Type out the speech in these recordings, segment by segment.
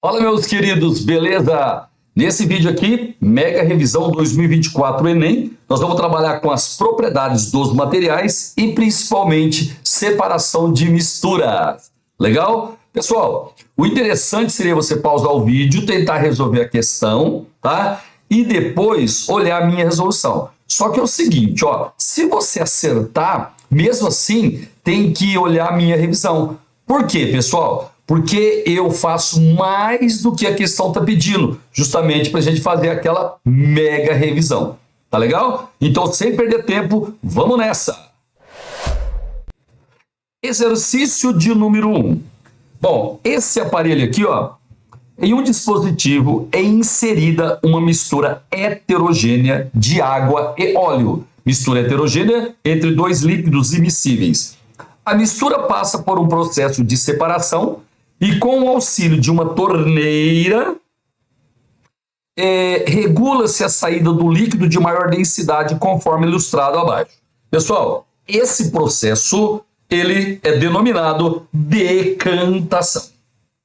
Fala, meus queridos, beleza? Nesse vídeo aqui, Mega Revisão 2024 Enem, nós vamos trabalhar com as propriedades dos materiais e principalmente separação de misturas. Legal? Pessoal, o interessante seria você pausar o vídeo, tentar resolver a questão, tá? E depois olhar a minha resolução. Só que é o seguinte, ó, se você acertar, mesmo assim, tem que olhar a minha revisão. Por quê, pessoal? Porque eu faço mais do que a questão está pedindo, justamente para a gente fazer aquela mega revisão. Tá legal? Então, sem perder tempo, vamos nessa! Exercício de número 1. Bom, esse aparelho aqui, ó, em um dispositivo é inserida uma mistura heterogênea de água e óleo. Mistura heterogênea entre dois líquidos immiscíveis. A mistura passa por um processo de separação e, com o auxílio de uma torneira, regula-se a saída do líquido de maior densidade, conforme ilustrado abaixo. Pessoal, esse processo ele é denominado decantação.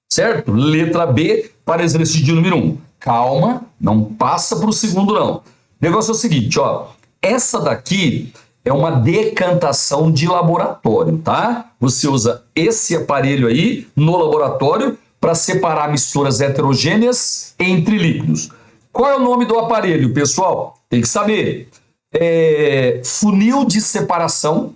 Certo? Letra B para exercício de número 1. Calma, não passa para o segundo não. O negócio é o seguinte, ó. Essa daqui é uma decantação de laboratório, tá? Você usa esse aparelho aí no laboratório para separar misturas heterogêneas entre líquidos. Qual é o nome do aparelho, pessoal? Tem que saber. Funil de separação,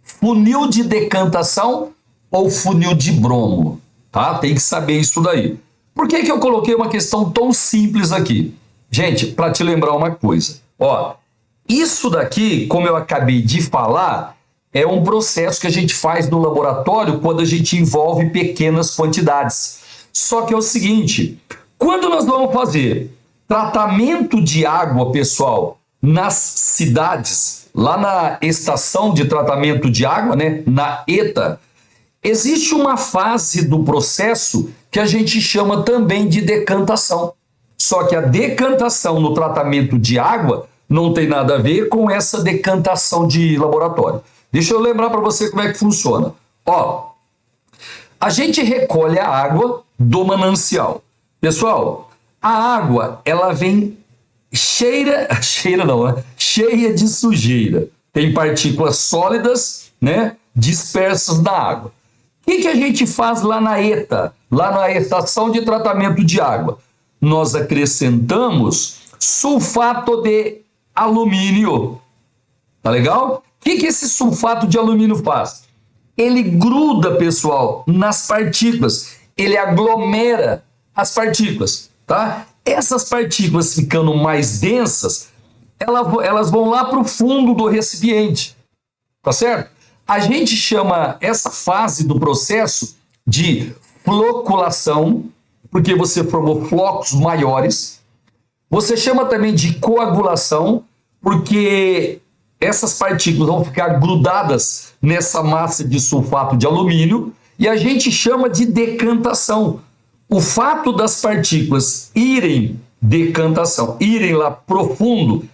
funil de decantação ou funil de bromo, tá? Tem que saber isso daí. Por que eu coloquei uma questão tão simples aqui? Gente, para te lembrar uma coisa. Ó, isso daqui, como eu acabei de falar, é um processo que a gente faz no laboratório quando a gente envolve pequenas quantidades. Só que é o seguinte, quando nós vamos fazer tratamento de água, pessoal, nas cidades, lá na estação de tratamento de água, né, na ETA, existe uma fase do processo que a gente chama também de decantação. Só que a decantação no tratamento de água não tem nada a ver com essa decantação de laboratório. Deixa eu lembrar para você como é que funciona. Ó, a gente recolhe a água do manancial. Pessoal, a água, ela vem cheia de sujeira. Tem partículas sólidas, né, dispersas na água. O que a gente faz lá na ETA, lá na estação de tratamento de água? Nós acrescentamos sulfato de alumínio. Tá legal? O que esse sulfato de alumínio faz? Ele gruda, pessoal, nas partículas. Ele aglomera as partículas, tá? Essas partículas ficando mais densas, elas vão lá para o fundo do recipiente. Tá certo? A gente chama essa fase do processo de floculação, porque você formou flocos maiores. Você chama também de coagulação, porque essas partículas vão ficar grudadas nessa massa de sulfato de alumínio. E a gente chama de decantação. O fato das partículas irem lá profundo,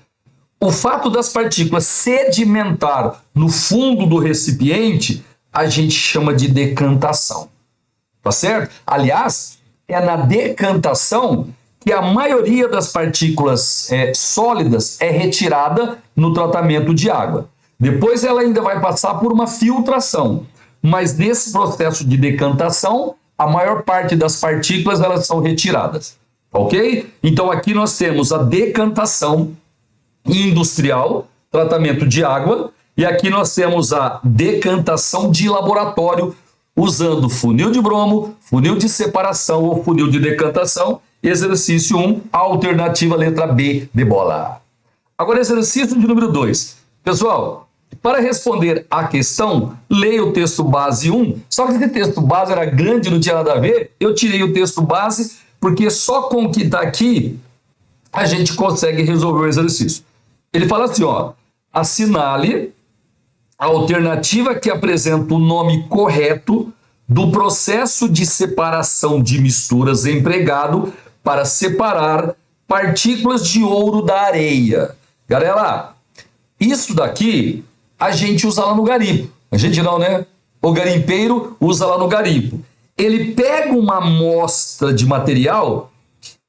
o fato das partículas sedimentar no fundo do recipiente, a gente chama de decantação. Tá certo? Aliás, é na decantação que a maioria das partículas sólidas é retirada no tratamento de água. Depois ela ainda vai passar por uma filtração. Mas nesse processo de decantação, a maior parte das partículas elas são retiradas. Ok? Então aqui nós temos a decantação industrial, tratamento de água, e aqui nós temos a decantação de laboratório, usando funil de bromo, funil de separação ou funil de decantação. Exercício 1, alternativa letra B de bola. Agora exercício de número 2. Pessoal, para responder à questão, leia o texto base 1, só que esse texto base era grande, não tinha nada a ver, eu tirei o texto base, porque só com o que está aqui, a gente consegue resolver o exercício. Ele fala assim, ó, assinale a alternativa que apresenta o nome correto do processo de separação de misturas empregado para separar partículas de ouro da areia. Galera, isso daqui a gente usa lá no garimpo. A gente não, né? O garimpeiro usa lá no garimpo. ele pega uma amostra de material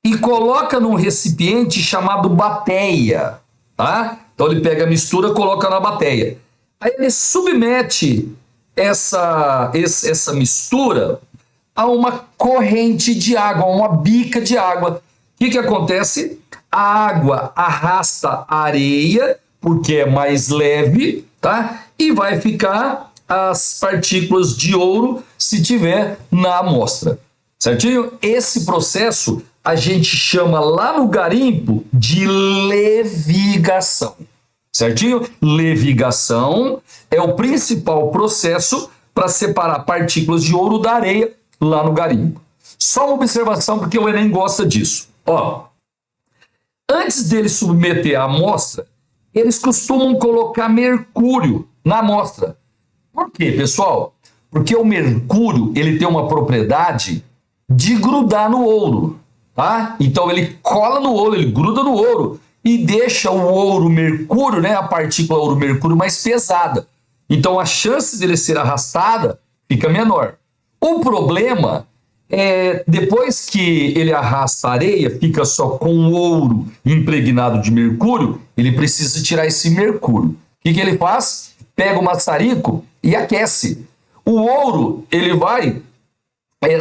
e coloca num recipiente chamado bateia, tá? Então ele pega a mistura, coloca na bateia. Aí ele submete essa mistura a uma corrente de água, a uma bica de água. O que acontece? A água arrasta a areia, porque é mais leve, tá? E vai ficar as partículas de ouro se tiver na amostra, certinho? Esse processo a gente chama lá no garimpo de levigação, certinho? Levigação é o principal processo para separar partículas de ouro da areia lá no garimpo. Só uma observação, porque o Enem gosta disso. Ó, antes dele submeter a amostra, eles costumam colocar mercúrio na amostra. Por quê, pessoal? Porque o mercúrio ele tem uma propriedade de grudar no ouro, tá? Então ele cola no ouro, ele gruda no ouro e deixa o ouro mercúrio, né, a partícula ouro mercúrio mais pesada. Então a chance dele ser arrastada fica menor. O problema é depois que ele arrasta a areia, fica só com o ouro impregnado de mercúrio, ele precisa tirar esse mercúrio. O que ele faz? Pega o maçarico e aquece. O ouro, ele vai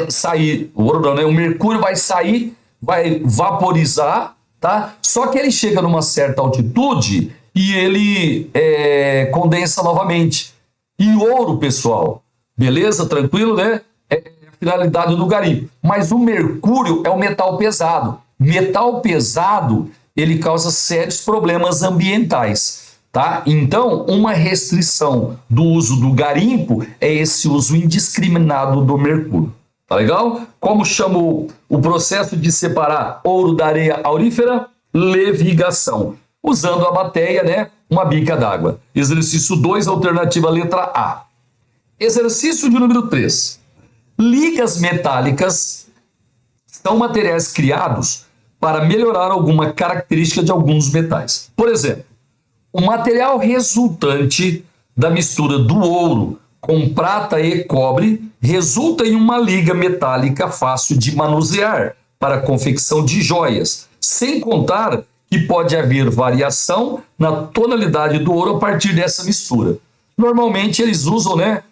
sair, o ouro não, né? O mercúrio vai sair, vai vaporizar, tá? Só que ele chega numa certa altitude e ele condensa novamente. E ouro, pessoal, beleza? Tranquilo, né? É a finalidade do garimpo. Mas o mercúrio é um metal pesado. Metal pesado, ele causa sérios problemas ambientais. Tá? Então, uma restrição do uso do garimpo é esse uso indiscriminado do mercúrio. Tá legal? Como chamo o processo de separar ouro da areia aurífera? Levigação. Usando a bateia, né? Uma bica d'água. Exercício 2, alternativa letra A. Exercício de número 3. Ligas metálicas são materiais criados para melhorar alguma característica de alguns metais. Por exemplo, o material resultante da mistura do ouro com prata e cobre resulta em uma liga metálica fácil de manusear para a confecção de joias, sem contar que pode haver variação na tonalidade do ouro a partir dessa mistura. Normalmente eles usam, né,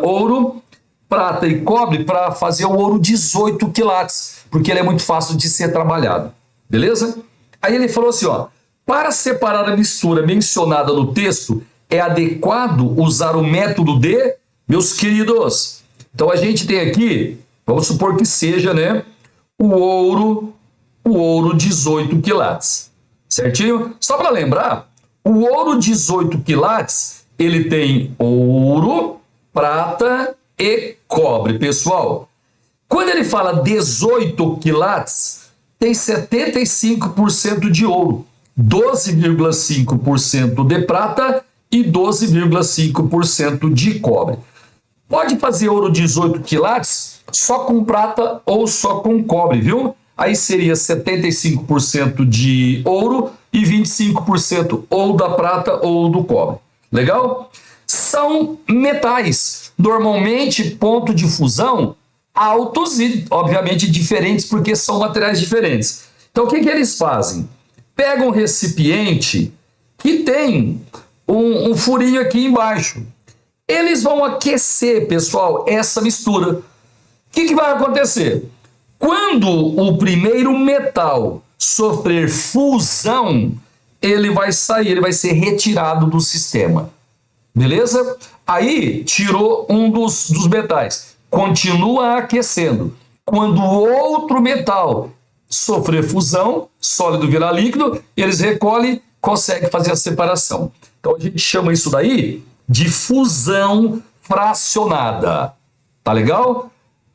ouro, prata e cobre para fazer o ouro 18 quilates, porque ele é muito fácil de ser trabalhado, beleza? Aí ele falou assim, ó, para separar a mistura mencionada no texto, é adequado usar o método de, meus queridos. Então a gente tem aqui, vamos supor que seja, né, o ouro 18 quilates, certinho? Só para lembrar, o ouro 18 quilates, ele tem ouro, prata e cobre, pessoal. Quando ele fala 18 quilates, tem 75% de ouro, 12,5% de prata e 12,5% de cobre. Pode fazer ouro 18 quilates só com prata ou só com cobre, viu? Aí seria 75% de ouro e 25% ou da prata ou do cobre. Legal? São metais. Normalmente, ponto de fusão altos e, obviamente, diferentes, porque são materiais diferentes. Então, o que eles fazem? Pegam um recipiente que tem um furinho aqui embaixo. Eles vão aquecer, pessoal, essa mistura. O que vai acontecer? Quando o primeiro metal sofrer fusão, ele vai sair, ele vai ser retirado do sistema. Beleza? Aí, tirou um dos metais. Continua aquecendo. Quando o outro metal sofrer fusão, sólido virar líquido, eles recolhem, conseguem fazer a separação. Então a gente chama isso daí de fusão fracionada. Tá legal?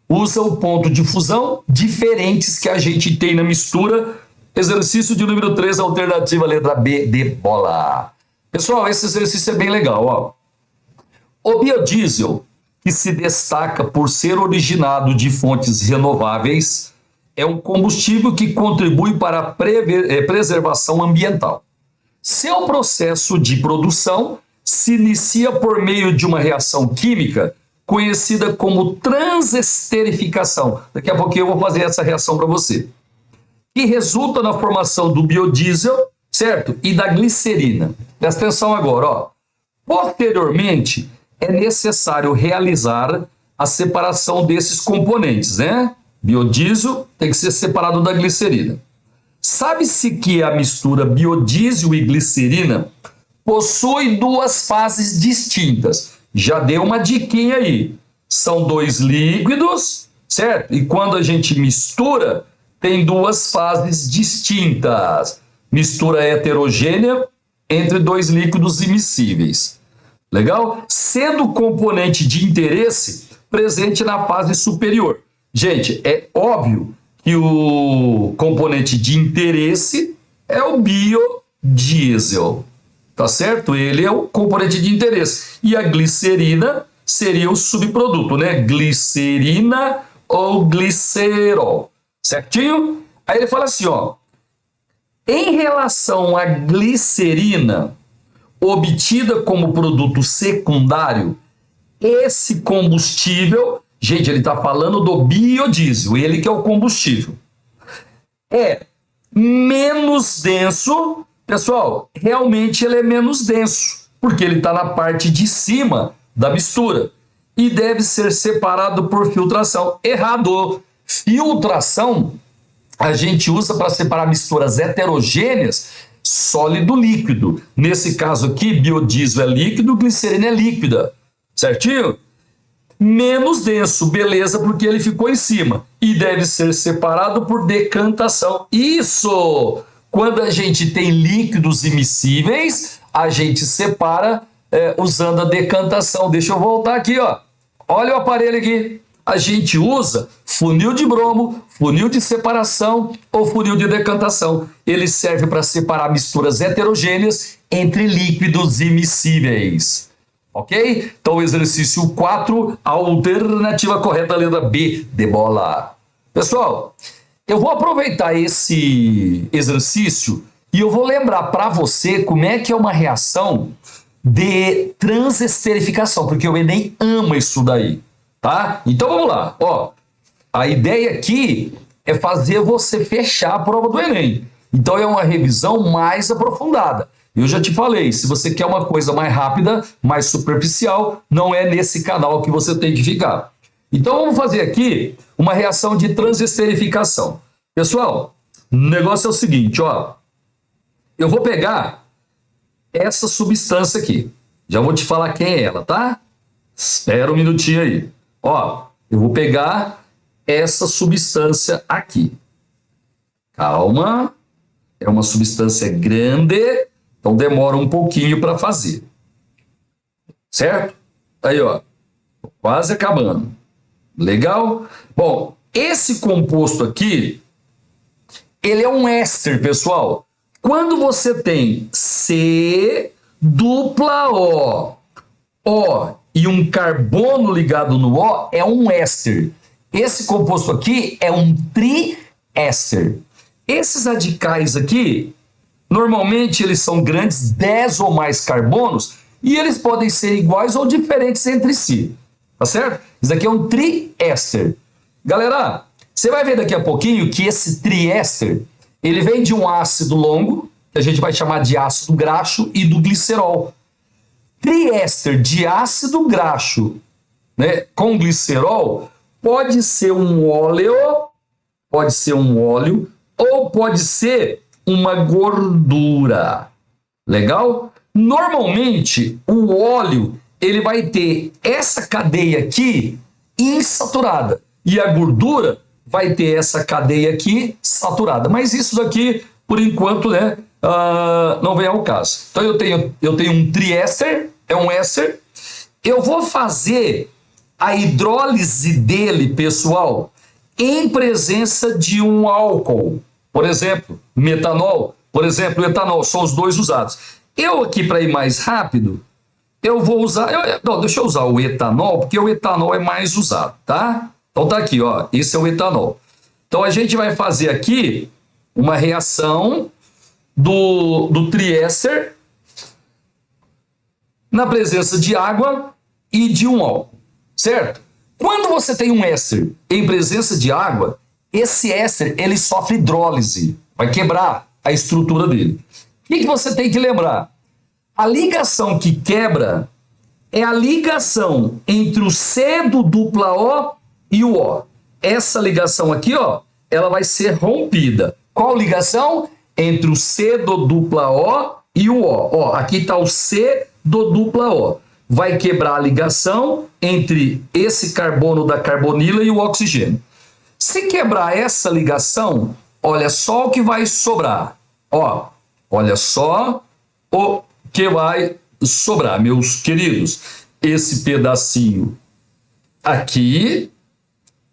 Usa o ponto de fusão diferentes que a gente tem na mistura. Exercício de número 3, alternativa letra B de bola. Pessoal, esse exercício é bem legal, ó. O biodiesel, que se destaca por ser originado de fontes renováveis, é um combustível que contribui para a preservação ambiental. Seu processo de produção se inicia por meio de uma reação química conhecida como transesterificação. Daqui a pouquinho eu vou fazer essa reação para você. Que resulta na formação do biodiesel, certo? E da glicerina. Presta atenção agora, ó. Posteriormente, é necessário realizar a separação desses componentes, né? Biodiesel tem que ser separado da glicerina. Sabe-se que a mistura biodiesel e glicerina possui duas fases distintas. Já dei uma diquinha aí. São dois líquidos, certo? E quando a gente mistura, tem duas fases distintas. Mistura heterogênea entre dois líquidos immiscíveis. Legal? Sendo o componente de interesse presente na fase superior. Gente, é óbvio que o componente de interesse é o biodiesel. Tá certo? Ele é o componente de interesse. E a glicerina seria o subproduto, né? Glicerina ou glicerol. Certinho? Aí ele fala assim, ó. Em relação à glicerina obtida como produto secundário, esse combustível, gente, ele está falando do biodiesel, ele que é o combustível, é menos denso. Pessoal, realmente ele é menos denso, porque ele está na parte de cima da mistura e deve ser separado por filtração. Errado! Filtração a gente usa para separar misturas heterogêneas, sólido líquido. Nesse caso aqui, biodiesel é líquido, glicerina é líquida. Certinho? Menos denso, beleza, porque ele ficou em cima. E deve ser separado por decantação. Isso! Quando a gente tem líquidos immiscíveis, a gente separa usando a decantação. Deixa eu voltar aqui, ó. Olha o aparelho aqui. A gente usa funil de bromo, funil de separação ou funil de decantação. Ele serve para separar misturas heterogêneas entre líquidos immiscíveis. Ok? Então, exercício 4, a alternativa correta, a letra B, de bola. Pessoal, eu vou aproveitar esse exercício e eu vou lembrar para você como é que é uma reação de transesterificação, porque o Enem ama isso daí. Tá? Então vamos lá, ó. A ideia aqui é fazer você fechar a prova do Enem. Então é uma revisão mais aprofundada. Eu já te falei, se você quer uma coisa mais rápida, mais superficial, não é nesse canal que você tem que ficar. Então vamos fazer aqui uma reação de transesterificação. Pessoal, o negócio é o seguinte, ó. Eu vou pegar essa substância aqui. Já vou te falar quem é ela, tá? Espera um minutinho aí. Ó, eu vou pegar essa substância aqui. Calma. É uma substância grande, então demora um pouquinho para fazer. Certo? Aí, ó. Quase acabando. Legal? Bom, esse composto aqui, ele é um éster, pessoal. Quando você tem C dupla O e um carbono ligado no O, é um éster. Esse composto aqui é um triéster. Esses radicais aqui, normalmente eles são grandes, 10 ou mais carbonos, e eles podem ser iguais ou diferentes entre si. Tá certo? Isso aqui é um triéster. Galera, você vai ver daqui a pouquinho que esse triéster, ele vem de um ácido longo, que a gente vai chamar de ácido graxo, e do glicerol. Triéster de ácido graxo, né, com glicerol pode ser um óleo, ou pode ser uma gordura. Legal? Normalmente, o óleo ele vai ter essa cadeia aqui insaturada e a gordura vai ter essa cadeia aqui saturada. Mas isso daqui, por enquanto, né, não vem ao caso. Então eu tenho um triéster, é um éster. Eu vou fazer a hidrólise dele, pessoal, em presença de um álcool. Por exemplo, metanol, por exemplo, etanol, são os dois usados. Eu aqui, para ir mais rápido, eu vou usar... deixa eu usar o etanol, porque o etanol é mais usado, tá? Então tá aqui, ó, esse é o etanol. Então a gente vai fazer aqui uma reação do triéster na presença de água e de um álcool, certo? Quando você tem um éster em presença de água, esse éster ele sofre hidrólise, vai quebrar a estrutura dele. O que você tem que lembrar? A ligação que quebra é a ligação entre o C do dupla O e o O. Essa ligação aqui, ó, ela vai ser rompida. Qual ligação? Entre o C do dupla O e o O. Ó, aqui está o C do dupla O. Vai quebrar a ligação entre esse carbono da carbonila e o oxigênio. Se quebrar essa ligação, olha só o que vai sobrar. Ó, olha só o que vai sobrar, meus queridos. Esse pedacinho aqui,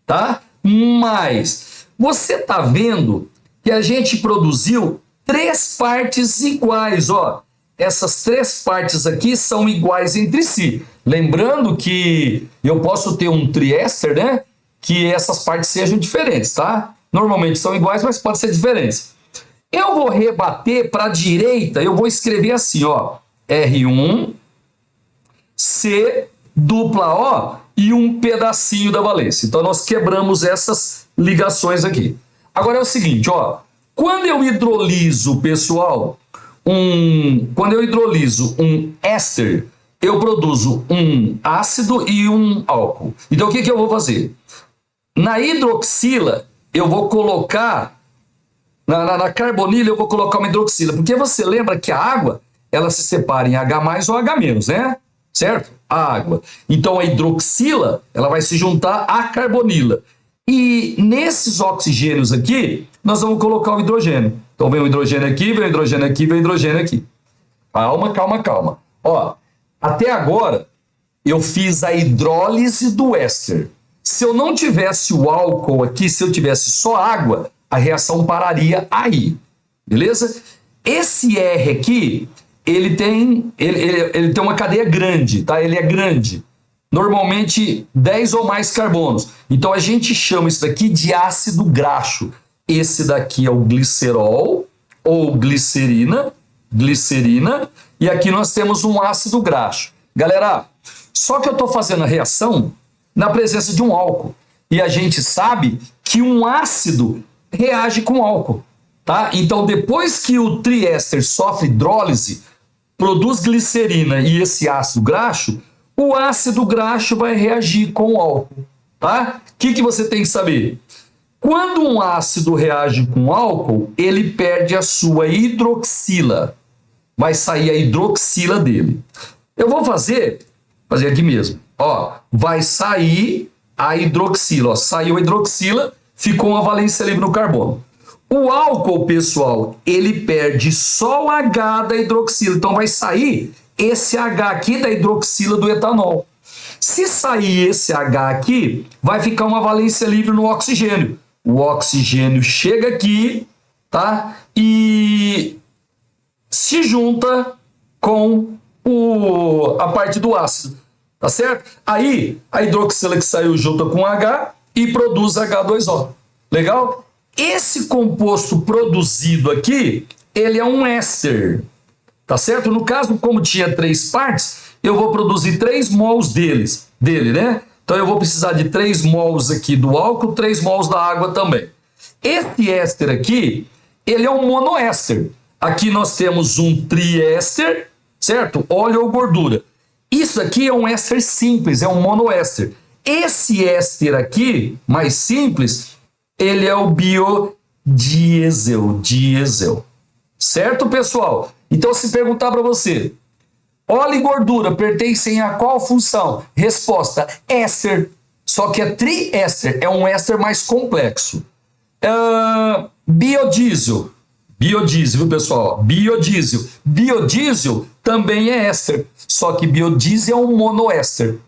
tá? Mas você tá vendo que a gente produziu 3 partes iguais, ó. Essas 3 partes aqui são iguais entre si. Lembrando que eu posso ter um triéster, né? Que essas partes sejam diferentes, tá? Normalmente são iguais, mas pode ser diferentes. Eu vou rebater para a direita, eu vou escrever assim, ó. R1, C, dupla O e um pedacinho da valência. Então, nós quebramos essas ligações aqui. Agora é o seguinte, ó. Quando eu hidroliso, pessoal, quando eu hidroliso um éster, eu produzo um ácido e um álcool. Então, o que eu vou fazer? Na hidroxila, eu vou colocar... Na carbonila, eu vou colocar uma hidroxila. Porque você lembra que a água, ela se separa em H+, ou H-, né? Certo? A água. Então, a hidroxila, ela vai se juntar à carbonila. E nesses oxigênios aqui, nós vamos colocar o hidrogênio. Então, vem o hidrogênio aqui, vem o hidrogênio aqui, vem o hidrogênio aqui. Calma, calma, calma. Ó, até agora, eu fiz a hidrólise do éster. Se eu não tivesse o álcool aqui, se eu tivesse só água, a reação pararia aí. Beleza? Esse R aqui, ele tem uma cadeia grande, tá? Ele é grande. Normalmente 10 ou mais carbonos. Então a gente chama isso daqui de ácido graxo. Esse daqui é o glicerol ou glicerina, e aqui nós temos um ácido graxo. Galera, só que eu estou fazendo a reação na presença de um álcool. E a gente sabe que um ácido reage com álcool, tá? Então depois que o triéster sofre hidrólise, produz glicerina e esse ácido graxo, o ácido graxo vai reagir com o álcool, tá? O que você tem que saber? Quando um ácido reage com álcool, ele perde a sua hidroxila. Vai sair a hidroxila dele. Eu vou fazer aqui mesmo. Ó, vai sair a hidroxila. Ó, saiu a hidroxila, ficou uma valência livre no carbono. O álcool, pessoal, ele perde só o H da hidroxila. Então vai sair esse H aqui da hidroxila do etanol. Se sair esse H aqui, vai ficar uma valência livre no oxigênio. O oxigênio chega aqui, tá? E se junta com a parte do ácido, tá certo? Aí a hidroxila que saiu junta com H e produz H2O. Legal? Esse composto produzido aqui, ele é um éster, tá certo? No caso, como tinha 3 partes, eu vou produzir 3 mols dele, né? Então eu vou precisar de 3 mols aqui do álcool, 3 mols da água também. Esse éster aqui, ele é um monoéster. Aqui nós temos um triéster, certo? Óleo ou gordura. Isso aqui é um éster simples, é um monoéster. Esse éster aqui, mais simples, ele é o biodiesel, certo, pessoal? Então, se perguntar para você, óleo e gordura pertencem a qual função? Resposta, éster, só que é triéster, é um éster mais complexo. Biodiesel, viu, pessoal? Biodiesel também é éster, só que biodiesel é um monoéster.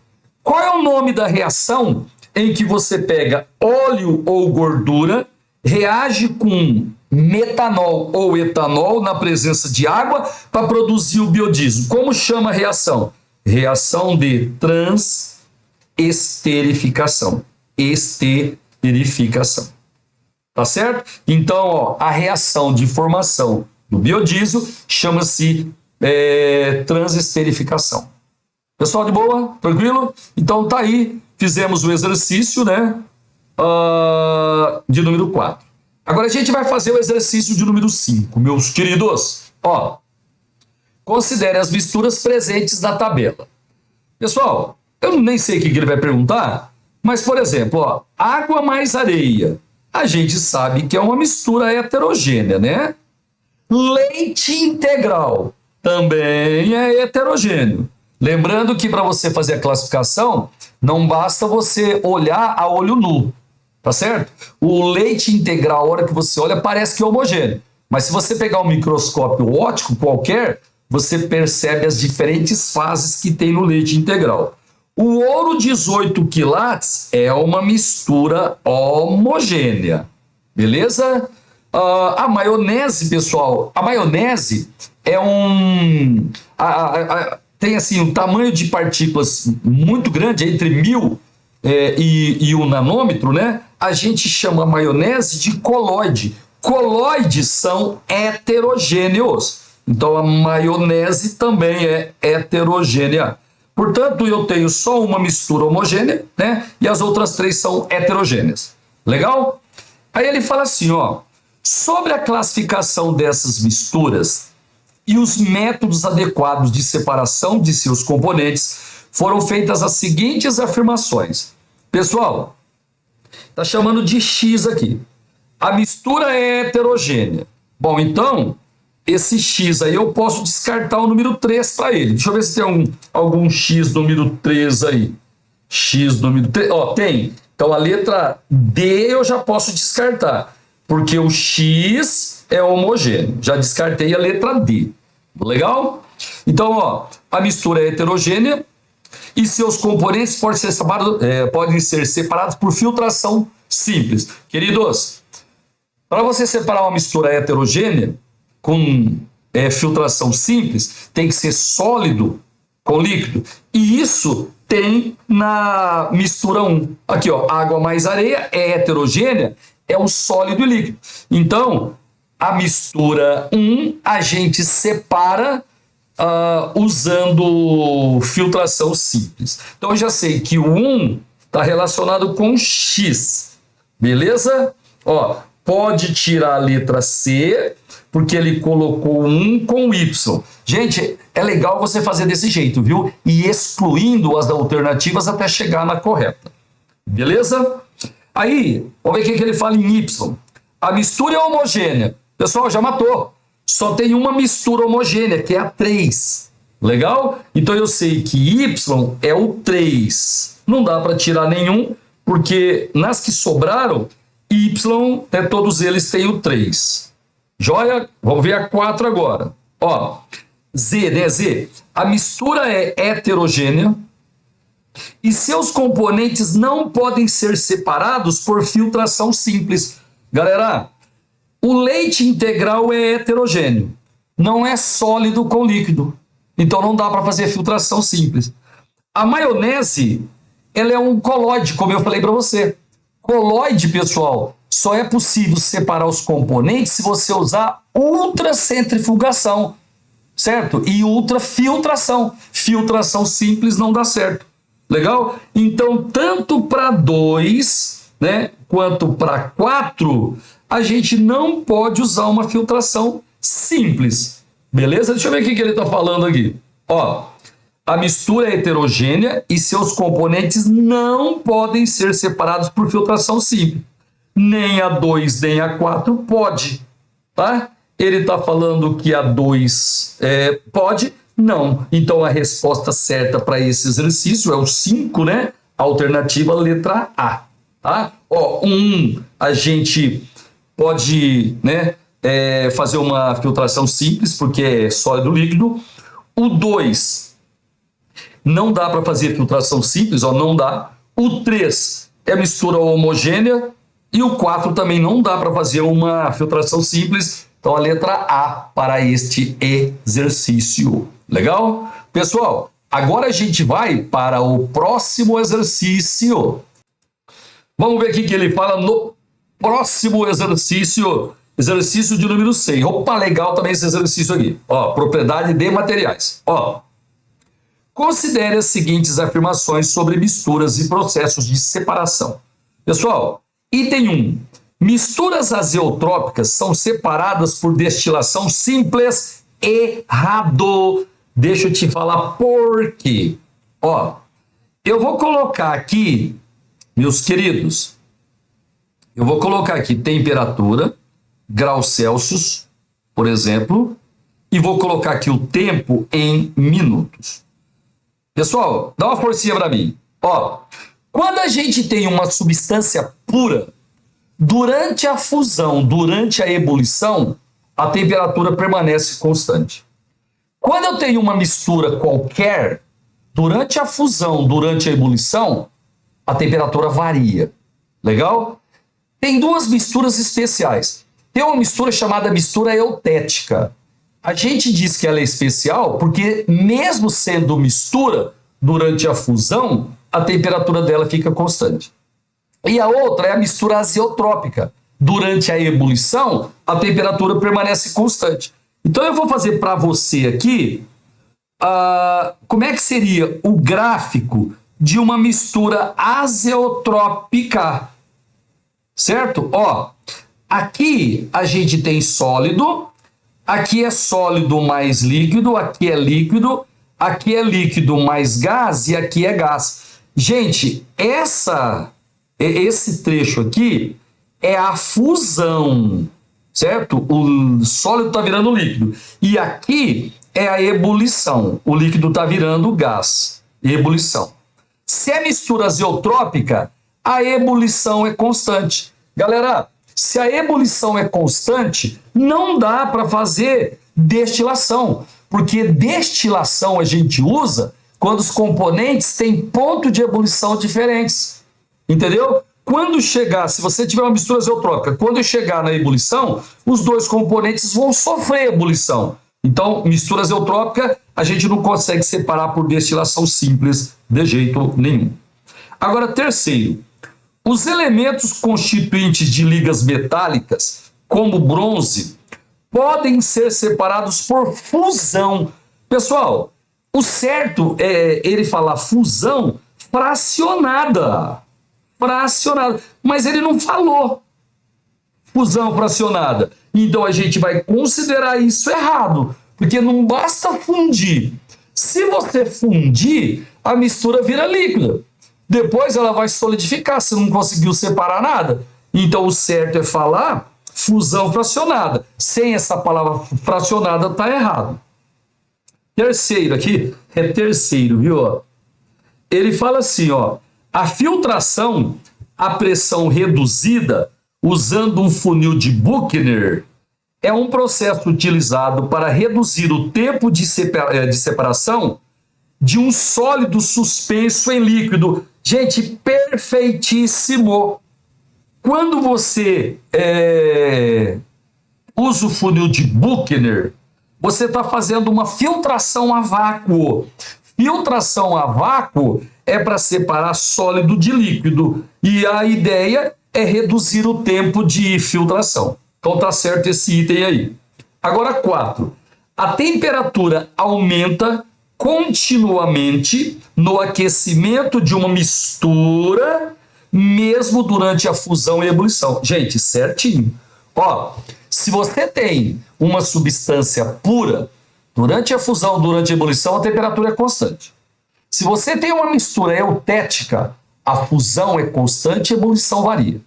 Qual é o nome da reação em que você pega óleo ou gordura, reage com metanol ou etanol na presença de água para produzir o biodiesel? Como chama a reação? Reação de transesterificação. Tá certo? Então, ó, a reação de formação do biodiesel chama-se transesterificação. Pessoal de boa? Tranquilo? Então tá aí. fizemos o exercício, né? De número 4. Agora a gente vai fazer o exercício de número 5, meus queridos. Ó, considere as misturas presentes na tabela. Pessoal, eu nem sei o que ele vai perguntar, mas, por exemplo, ó, água mais areia. A gente sabe que é uma mistura heterogênea, né? Leite integral também é heterogêneo. Lembrando que para você fazer a classificação, não basta você olhar a olho nu, tá certo? O leite integral, a hora que você olha, parece que é homogêneo. Mas se você pegar um microscópio óptico qualquer, você percebe as diferentes fases que tem no leite integral. O ouro 18 quilates é uma mistura homogênea, beleza? A maionese, pessoal, a maionese é tem assim um tamanho de partículas muito grande, entre 1000 e 1 nanômetro, né? A gente chama a maionese de colóide. Colóides são heterogêneos. Então a maionese também é heterogênea. Portanto, eu tenho só uma mistura homogênea, né? E as outras 3 são heterogêneas. Legal? Aí ele fala assim, ó, sobre a classificação dessas misturas e os métodos adequados de separação de seus componentes, foram feitas as seguintes afirmações. Pessoal, tá chamando de X aqui. A mistura é heterogênea. Bom, então, esse X aí eu posso descartar o número 3 para ele. Deixa eu ver se tem algum X número 3 aí. X número 3. Ó, tem. Então a letra D eu já posso descartar, porque o X é homogêneo. Já descartei a letra D. Legal? Então, ó, a mistura é heterogênea e seus componentes podem ser separados por filtração simples. Queridos, para você separar uma mistura heterogênea com filtração simples, tem que ser sólido com líquido. E isso tem na mistura 1. Aqui, ó, água mais areia é heterogênea, é o sólido e líquido. Então, a mistura 1 a gente separa usando filtração simples. Então, eu já sei que o 1 está relacionado com X. Beleza? Ó, pode tirar a letra C, porque ele colocou 1 com Y. Gente, é legal você fazer desse jeito, viu? E excluindo as alternativas até chegar na correta. Beleza? Aí, vamos ver o que ele fala em Y. A mistura é homogênea. Pessoal, já matou. Só tem uma mistura homogênea, que é a 3. Legal? Então eu sei que Y é o 3. Não dá para tirar nenhum, porque nas que sobraram, Y, todos eles têm o 3. Joia? Vamos ver a 4 agora. Ó, Z, né? Z. A mistura é heterogênea e seus componentes não podem ser separados por filtração simples. Galera, o leite integral é heterogêneo. Não é sólido com líquido. Então não dá para fazer filtração simples. A maionese, ela é um colóide, como eu falei para você. Colóide, pessoal, só é possível separar os componentes se você usar ultracentrifugação, certo? E ultrafiltração. Filtração simples não dá certo. Legal? Então, tanto para 2, né, quanto para 4, a gente não pode usar uma filtração simples. Beleza? Deixa eu ver o que ele está falando aqui. Ó, a mistura é heterogênea e seus componentes não podem ser separados por filtração simples. Nem a 2, nem a 4 pode, tá? Ele está falando que a 2 pode? Não. Então a resposta certa para esse exercício é o 5, né? Alternativa letra A, tá? Ó, 1 a gente pode, né, fazer uma filtração simples, porque é sólido líquido. O 2 não dá para fazer filtração simples, ó, não dá. O 3 é mistura homogênea. E o 4 também não dá para fazer uma filtração simples. Então, a letra A para este exercício. Legal? Pessoal, agora a gente vai para o próximo exercício. Vamos ver aqui que ele fala no próximo exercício. Exercício de número 6. Opa, legal também esse exercício aqui. Ó, propriedade de materiais. Ó, Considere as seguintes afirmações sobre misturas e processos de separação. Pessoal, item 1. Misturas azeotrópicas são separadas por destilação simples. Errado. Deixa eu te falar por quê. Ó, eu vou colocar aqui, meus queridos, eu vou colocar aqui temperatura, graus Celsius, por exemplo, e vou colocar aqui o tempo em minutos. Pessoal, dá uma forcinha para mim. Ó, quando a gente tem uma substância pura, durante a fusão, durante a ebulição, a temperatura permanece constante. Quando eu tenho uma mistura qualquer, durante a fusão, durante a ebulição, a temperatura varia. Legal? Tem duas misturas especiais. Tem uma mistura chamada mistura eutética. A gente diz que ela é especial porque, mesmo sendo mistura, durante a fusão, a temperatura dela fica constante. E a outra é a mistura azeotrópica. Durante a ebulição, a temperatura permanece constante. Então, eu vou fazer para você aqui como é que seria o gráfico de uma mistura azeotrópica. Certo? Ó, aqui a gente tem sólido, aqui é sólido mais líquido, aqui é líquido mais gás e aqui é gás. Gente, esse trecho aqui é a fusão, certo? O sólido está virando líquido. E aqui é a ebulição. O líquido está virando gás. Ebulição. Se é mistura azeotrópica, a ebulição é constante. Galera, se a ebulição é constante, não dá para fazer destilação, porque destilação a gente usa quando os componentes têm ponto de ebulição diferentes. Entendeu? Quando chegar, se você tiver uma mistura azeotrópica, quando chegar na ebulição, os dois componentes vão sofrer ebulição. Então, mistura azeotrópica, a gente não consegue separar por destilação simples de jeito nenhum. Agora, terceiro, os elementos constituintes de ligas metálicas, como bronze, podem ser separados por fusão. Pessoal, o certo é ele falar fusão fracionada. Fracionada. Mas ele não falou fusão fracionada. Então a gente vai considerar isso errado, porque não basta fundir. Se você fundir, a mistura vira líquida. Depois ela vai solidificar, se não conseguiu separar nada. Então o certo é falar fusão fracionada. Sem essa palavra fracionada está errado. Terceiro aqui, é terceiro, viu? Ele fala assim, ó, a filtração a pressão reduzida usando um funil de Buchner é um processo utilizado para reduzir o tempo de separação de um sólido suspenso em líquido. Gente, perfeitíssimo! Quando você usa o funil de Buchner, você está fazendo uma filtração a vácuo. Filtração a vácuo é para separar sólido de líquido. E a ideia é reduzir o tempo de filtração. Então tá certo esse item aí. Agora 4. A temperatura aumenta continuamente no aquecimento de uma mistura, mesmo durante a fusão e ebulição. Gente, certinho. Ó, se você tem uma substância pura, durante a fusão, durante a ebulição, a temperatura é constante. Se você tem uma mistura eutética, a fusão é constante e a ebulição varia.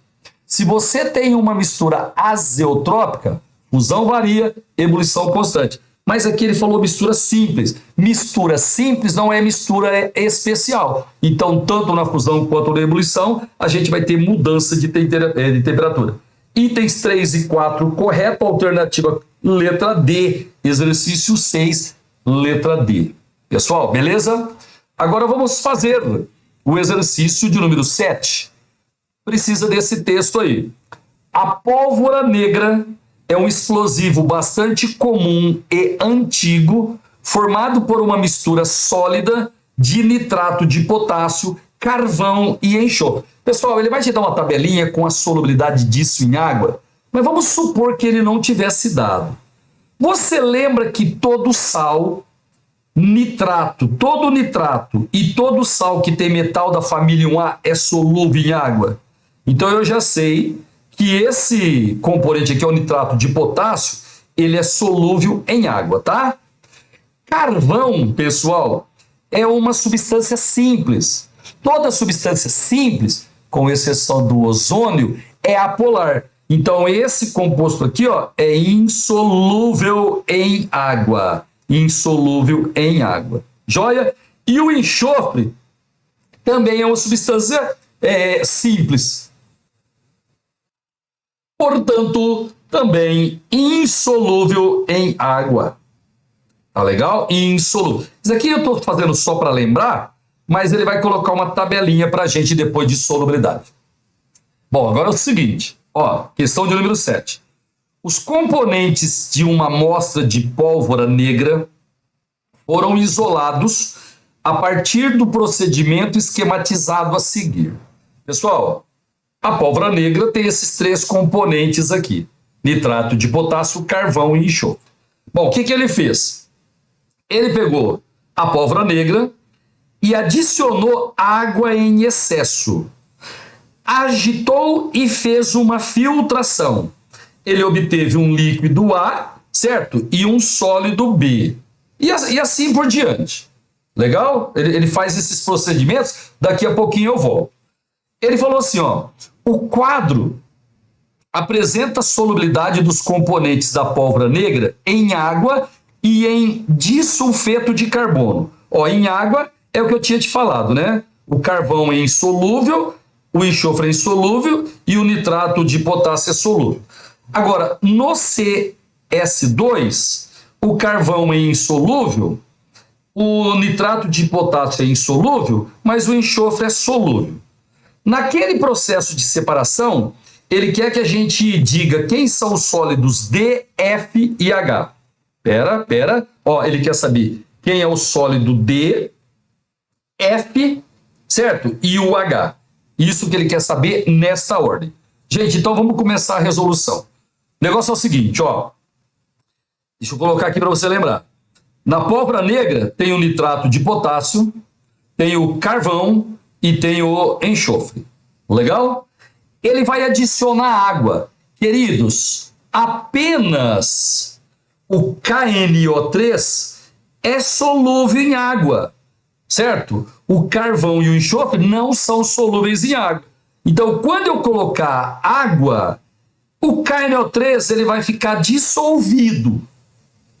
Se você tem uma mistura azeotrópica, fusão varia, ebulição constante. Mas aqui ele falou mistura simples. Mistura simples não é mistura especial. Então, tanto na fusão quanto na ebulição, a gente vai ter mudança de temperatura. Itens 3 e 4, correto, alternativa letra D. Exercício 6, letra D. Pessoal, beleza? Agora vamos fazer o exercício de número 7. Precisa desse texto aí. A pólvora negra é um explosivo bastante comum e antigo, formado por uma mistura sólida de nitrato de potássio, carvão e enxofre. Pessoal, ele vai te dar uma tabelinha com a solubilidade disso em água, mas vamos supor que ele não tivesse dado. Você lembra que todo sal nitrato, todo nitrato e todo sal que tem metal da família 1A é solúvel em água? Então eu já sei que esse componente aqui, o nitrato de potássio, ele é solúvel em água, tá? Carvão, pessoal, é uma substância simples. Toda substância simples, com exceção do ozônio, é apolar. Então esse composto aqui, ó, é insolúvel em água. Insolúvel em água. Joia? E o enxofre também é uma substância simples. Portanto, também insolúvel em água. Tá legal? Insolúvel. Isso aqui eu estou fazendo só para lembrar, mas ele vai colocar uma tabelinha para a gente depois de solubilidade. Bom, agora é o seguinte. Ó, questão de número 7. Os componentes de uma amostra de pólvora negra foram isolados a partir do procedimento esquematizado a seguir. Pessoal, a pólvora negra tem esses 3 componentes aqui: nitrato de potássio, carvão e enxofre. Bom, o que ele fez? Ele pegou a pólvora negra e adicionou água em excesso. Agitou e fez uma filtração. Ele obteve um líquido A, certo? E um sólido B. E assim por diante. Legal? Ele faz esses procedimentos, daqui a pouquinho eu volto. Ele falou assim, ó, o quadro apresenta a solubilidade dos componentes da pólvora negra em água e em disulfeto de carbono. Ó, em água é o que eu tinha te falado, né? O carvão é insolúvel, o enxofre é insolúvel e o nitrato de potássio é solúvel. Agora, no CS2, o carvão é insolúvel, o nitrato de potássio é insolúvel, mas o enxofre é solúvel. Naquele processo de separação, ele quer que a gente diga quem são os sólidos D, F e H. Pera. Ó, ele quer saber quem é o sólido D, F, certo? E o H. Isso que ele quer saber nesta ordem. Gente, então vamos começar a resolução. O negócio é o seguinte, ó. Deixa eu colocar aqui para você lembrar. Na pólvora negra tem o nitrato de potássio, tem o carvão e tem o enxofre. Legal? Ele vai adicionar água. Queridos, apenas o KNO3 é solúvel em água, certo? O carvão e o enxofre não são solúveis em água. Então, quando eu colocar água, o KNO3 ele vai ficar dissolvido,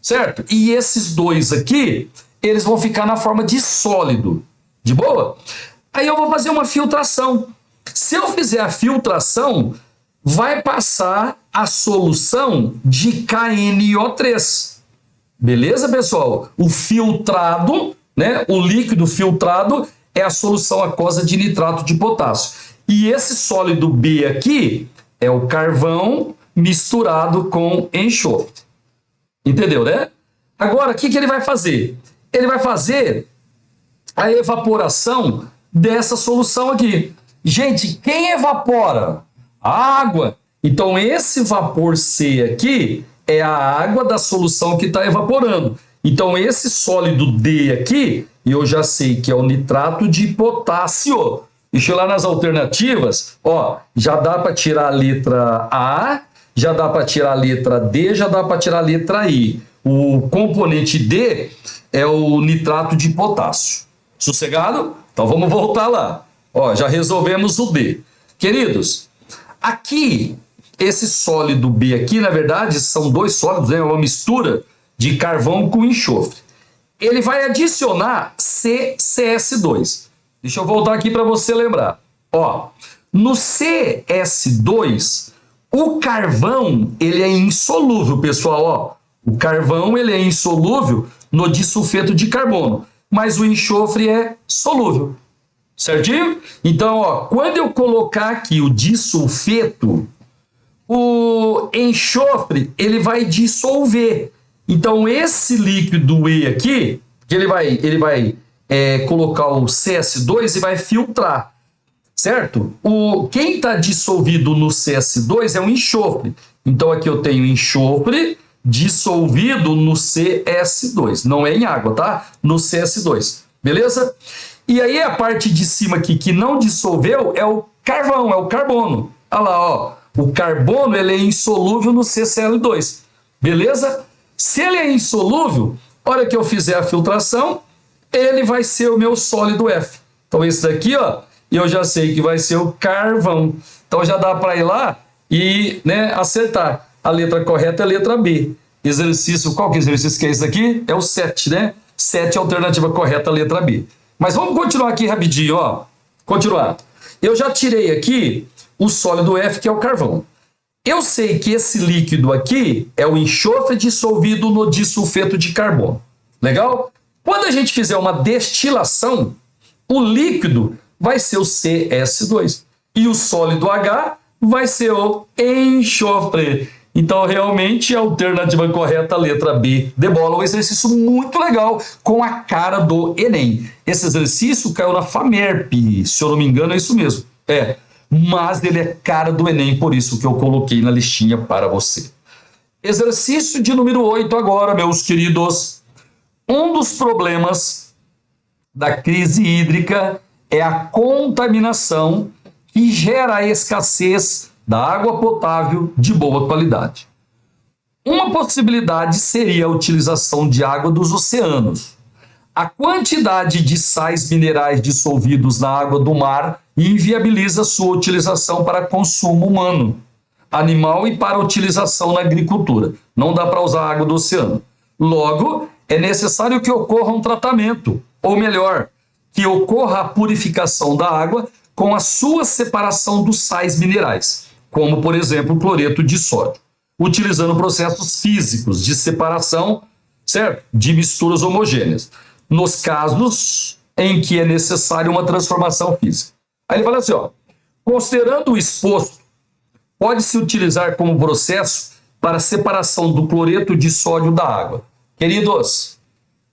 certo? E esses dois aqui, eles vão ficar na forma de sólido. De boa? Aí eu vou fazer uma filtração. Se eu fizer a filtração, vai passar a solução de KNO3. Beleza, pessoal? O filtrado, né? O líquido filtrado é a solução aquosa de nitrato de potássio. E esse sólido B aqui é o carvão misturado com enxofre. Entendeu, né? Agora, o que ele vai fazer? Ele vai fazer a evaporação dessa solução aqui. Gente, quem evapora? A água. Então, esse vapor C aqui é a água da solução que está evaporando. Então, esse sólido D aqui, eu já sei que é o nitrato de potássio. Deixa eu ir lá nas alternativas. Ó, já dá para tirar a letra A, já dá para tirar a letra D, já dá para tirar a letra I. O componente D é o nitrato de potássio. Sossegado? Então vamos voltar lá. Ó, já resolvemos o D. Queridos, aqui, esse sólido B aqui, na verdade, são dois sólidos, né? Uma mistura de carvão com enxofre. Ele vai adicionar CCS2. Deixa eu voltar aqui para você lembrar. Ó, no CS2, o carvão ele é insolúvel, pessoal. Ó, o carvão ele é insolúvel no disulfeto de carbono, mas o enxofre é solúvel. Certinho? Então, ó, quando eu colocar aqui o disulfeto, o enxofre ele vai dissolver. Então, esse líquido E aqui, que ele vai colocar o CS2 e vai filtrar, certo? Quem está dissolvido no CS2 é o enxofre. Então, aqui eu tenho enxofre dissolvido no CS2. Não é em água, tá? No CS2. Beleza? E aí a parte de cima aqui que não dissolveu é o carvão, é o carbono. Olha lá, ó. O carbono ele é insolúvel no CCl2. Beleza? Se ele é insolúvel, a hora que eu fizer a filtração, ele vai ser o meu sólido F. Então esse daqui, ó, eu já sei que vai ser o carvão. Então já dá para ir lá e, né, acertar. A letra correta é a letra B. Exercício, qual que é o exercício que é esse aqui? É o 7, né? 7 é a alternativa correta, a letra B. Mas vamos continuar aqui rapidinho, ó. Continuar. Eu já tirei aqui o sólido F, que é o carvão. Eu sei que esse líquido aqui é o enxofre dissolvido no disulfeto de carbono. Legal? Quando a gente fizer uma destilação, o líquido vai ser o CS2 e o sólido H vai ser o enxofre. Então, realmente, a alternativa correta, a letra B de bola. Um exercício muito legal com a cara do Enem. Esse exercício caiu na FAMERP, se eu não me engano, é isso mesmo. Mas ele é cara do Enem, por isso que eu coloquei na listinha para você. Exercício de número 8 agora, meus queridos. Um dos problemas da crise hídrica é a contaminação que gera a escassez da água potável de boa qualidade. Uma possibilidade seria a utilização de água dos oceanos. A quantidade de sais minerais dissolvidos na água do mar inviabiliza sua utilização para consumo humano, animal e para utilização na agricultura. Não dá para usar água do oceano. Logo, é necessário que ocorra um tratamento, ou melhor, que ocorra a purificação da água com a sua separação dos sais minerais, como, por exemplo, o cloreto de sódio, utilizando processos físicos de separação, certo? De misturas homogêneas, nos casos em que é necessária uma transformação física. Aí ele fala assim, ó, considerando o exposto, pode-se utilizar como processo para separação do cloreto de sódio da água. Queridos,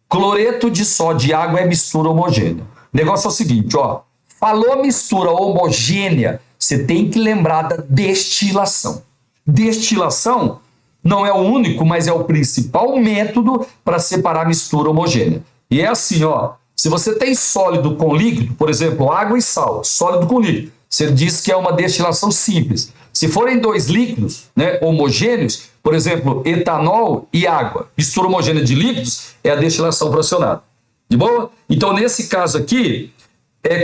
cloreto de sódio e água é mistura homogênea. O negócio é o seguinte, ó, falou mistura homogênea, você tem que lembrar da destilação. Destilação não é o único, mas é o principal método para separar mistura homogênea. E é assim, ó, se você tem sólido com líquido, por exemplo, água e sal, sólido com líquido, você diz que é uma destilação simples. Se forem dois líquidos, né, homogêneos, por exemplo, etanol e água, mistura homogênea de líquidos, é a destilação fracionada. De boa? Então, nesse caso aqui,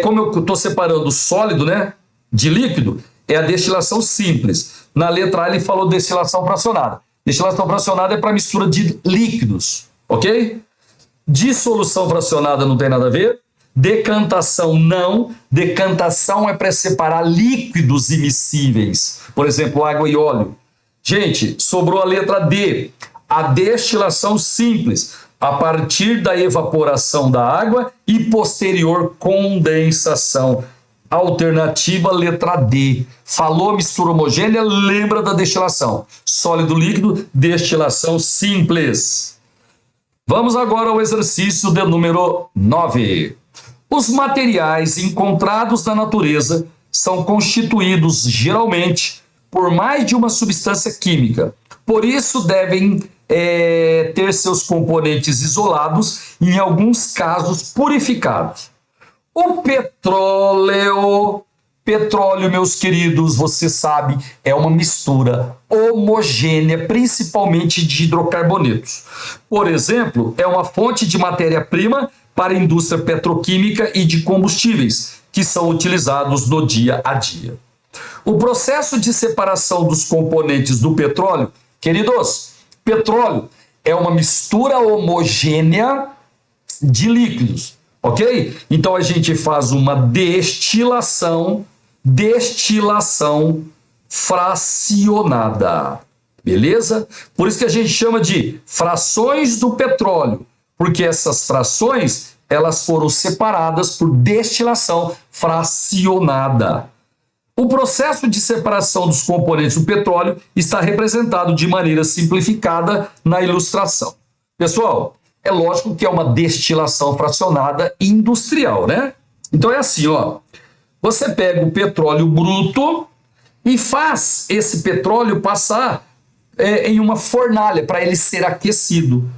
como eu estou separando sólido, né, de líquido, é a destilação simples. Na letra A ele falou destilação fracionada. Destilação fracionada é para mistura de líquidos, ok? Dissolução fracionada não tem nada a ver. Decantação não. Decantação é para separar líquidos immiscíveis. Por exemplo, água e óleo. Gente, sobrou a letra D. A destilação simples, a partir da evaporação da água e posterior condensação. Alternativa letra D. Falou mistura homogênea, lembra da destilação. Sólido líquido, destilação simples. Vamos agora ao exercício de número 9. Os materiais encontrados na natureza são constituídos geralmente por mais de uma substância química. Por isso devem ter seus componentes isolados e, em alguns casos, purificados. O petróleo, meus queridos, você sabe, é uma mistura homogênea, principalmente de hidrocarbonetos. Por exemplo, é uma fonte de matéria-prima para a indústria petroquímica e de combustíveis, que são utilizados no dia a dia. O processo de separação dos componentes do petróleo, queridos, petróleo é uma mistura homogênea de líquidos. Ok? Então a gente faz uma destilação fracionada. Beleza? Por isso que a gente chama de frações do petróleo, porque essas frações, elas foram separadas por destilação fracionada. O processo de separação dos componentes do petróleo está representado de maneira simplificada na ilustração. Pessoal, é lógico que é uma destilação fracionada industrial, né? Então é assim, ó. Você pega o petróleo bruto e faz esse petróleo passar em uma fornalha para ele ser aquecido.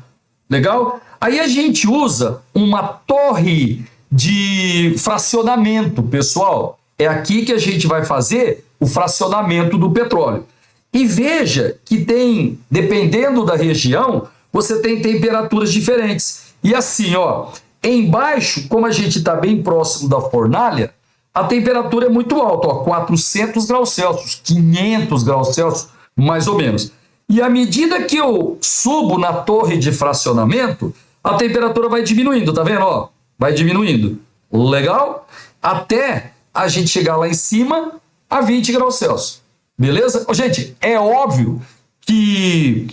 Legal? Aí a gente usa uma torre de fracionamento, pessoal. É aqui que a gente vai fazer o fracionamento do petróleo. E veja que tem, dependendo da região, você tem temperaturas diferentes. E assim, ó, embaixo, como a gente está bem próximo da fornalha, a temperatura é muito alta, ó, 400 graus Celsius, 500 graus Celsius, mais ou menos. E à medida que eu subo na torre de fracionamento, a temperatura vai diminuindo, tá vendo? Ó, vai diminuindo. Legal? Até a gente chegar lá em cima a 20 graus Celsius. Beleza? Gente, é óbvio que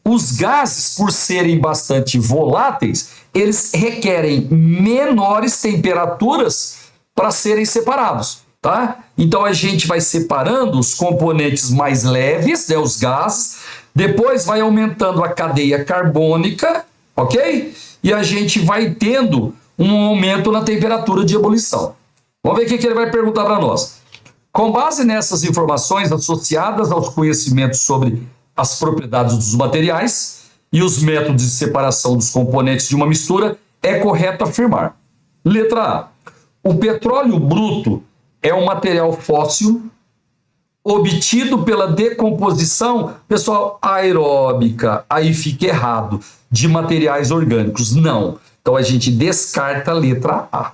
os gases, por serem bastante voláteis, eles requerem menores temperaturas para serem separados, tá? Então a gente vai separando os componentes mais leves, né, os gases, depois vai aumentando a cadeia carbônica, ok? E a gente vai tendo um aumento na temperatura de ebulição. Vamos ver o que ele vai perguntar para nós. Com base nessas informações associadas aos conhecimentos sobre as propriedades dos materiais e os métodos de separação dos componentes de uma mistura, é correto afirmar. Letra A. O petróleo bruto é um material fóssil obtido pela decomposição, pessoal, aeróbica, aí fica errado, de materiais orgânicos. Não. Então a gente descarta a letra A.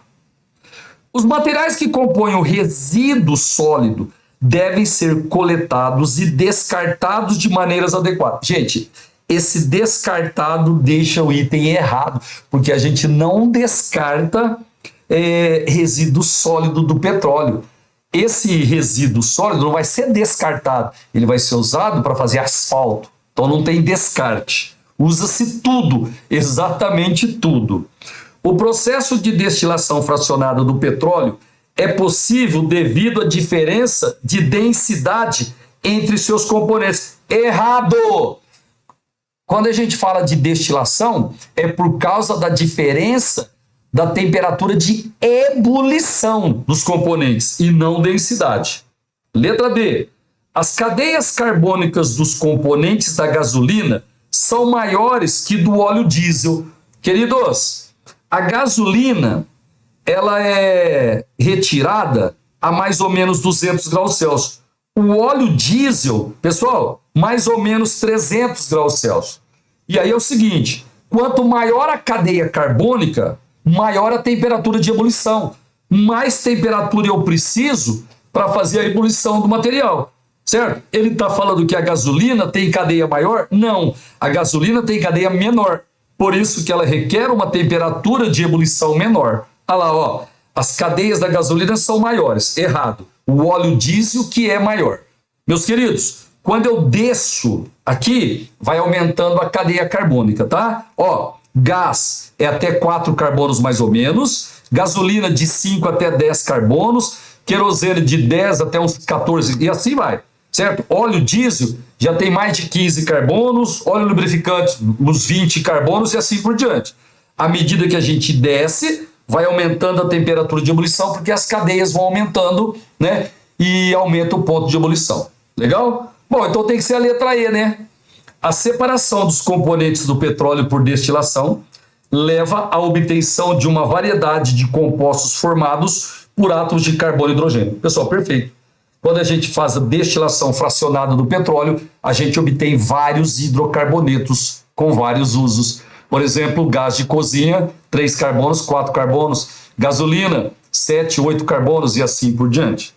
Os materiais que compõem o resíduo sólido devem ser coletados e descartados de maneiras adequadas. Gente, esse descartado deixa o item errado, porque a gente não descarta resíduo sólido do petróleo. Esse resíduo sólido não vai ser descartado, ele vai ser usado para fazer asfalto. Então não tem descarte. Usa-se tudo, exatamente tudo. O processo de destilação fracionada do petróleo é possível devido à diferença de densidade entre seus componentes. Errado! Quando a gente fala de destilação, é por causa da diferença da temperatura de ebulição dos componentes e não densidade. Letra B. As cadeias carbônicas dos componentes da gasolina são maiores que do óleo diesel. Queridos, a gasolina ela é retirada a mais ou menos 200 graus Celsius. O óleo diesel, pessoal, mais ou menos 300 graus Celsius. E aí é o seguinte, quanto maior a cadeia carbônica, maior a temperatura de ebulição. Mais temperatura eu preciso para fazer a ebulição do material, certo? Ele está falando que a gasolina tem cadeia maior? Não, a gasolina tem cadeia menor. Por isso que ela requer uma temperatura de ebulição menor. Olha lá, ó, as cadeias da gasolina são maiores. Errado. O óleo diesel que é maior. Meus queridos, quando eu desço aqui, vai aumentando a cadeia carbônica, tá? Ó, gás é até 4 carbonos mais ou menos, gasolina de 5 até 10 carbonos, querosene de 10 até uns 14 e assim vai, certo? Óleo diesel já tem mais de 15 carbonos, óleo lubrificante uns 20 carbonos e assim por diante. À medida que a gente desce, vai aumentando a temperatura de ebulição porque as cadeias vão aumentando, né? E aumenta o ponto de ebulição. Legal? Bom, então tem que ser a letra E, né? A separação dos componentes do petróleo por destilação leva à obtenção de uma variedade de compostos formados por átomos de carbono e hidrogênio. Pessoal, perfeito. Quando a gente faz a destilação fracionada do petróleo, a gente obtém vários hidrocarbonetos com vários usos. Por exemplo, gás de cozinha, 3 carbonos, 4 carbonos. Gasolina, 7, 8 carbonos e assim por diante.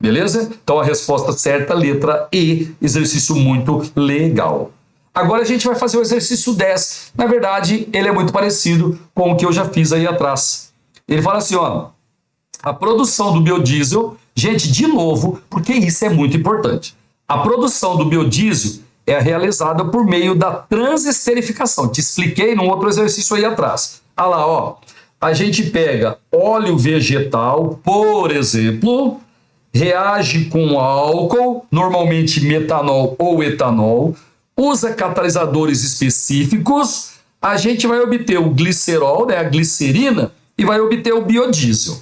Beleza? Então a resposta certa, letra E, exercício muito legal. Agora a gente vai fazer o exercício 10. Na verdade, ele é muito parecido com o que eu já fiz aí atrás. Ele fala assim, ó, a produção do biodiesel, gente, de novo, porque isso é muito importante. A produção do biodiesel é realizada por meio da transesterificação. Te expliquei num outro exercício aí atrás. Olha lá, ó, a gente pega óleo vegetal, por exemplo, reage com álcool, normalmente metanol ou etanol, usa catalisadores específicos, a gente vai obter o glicerol, né, a glicerina, e vai obter o biodiesel.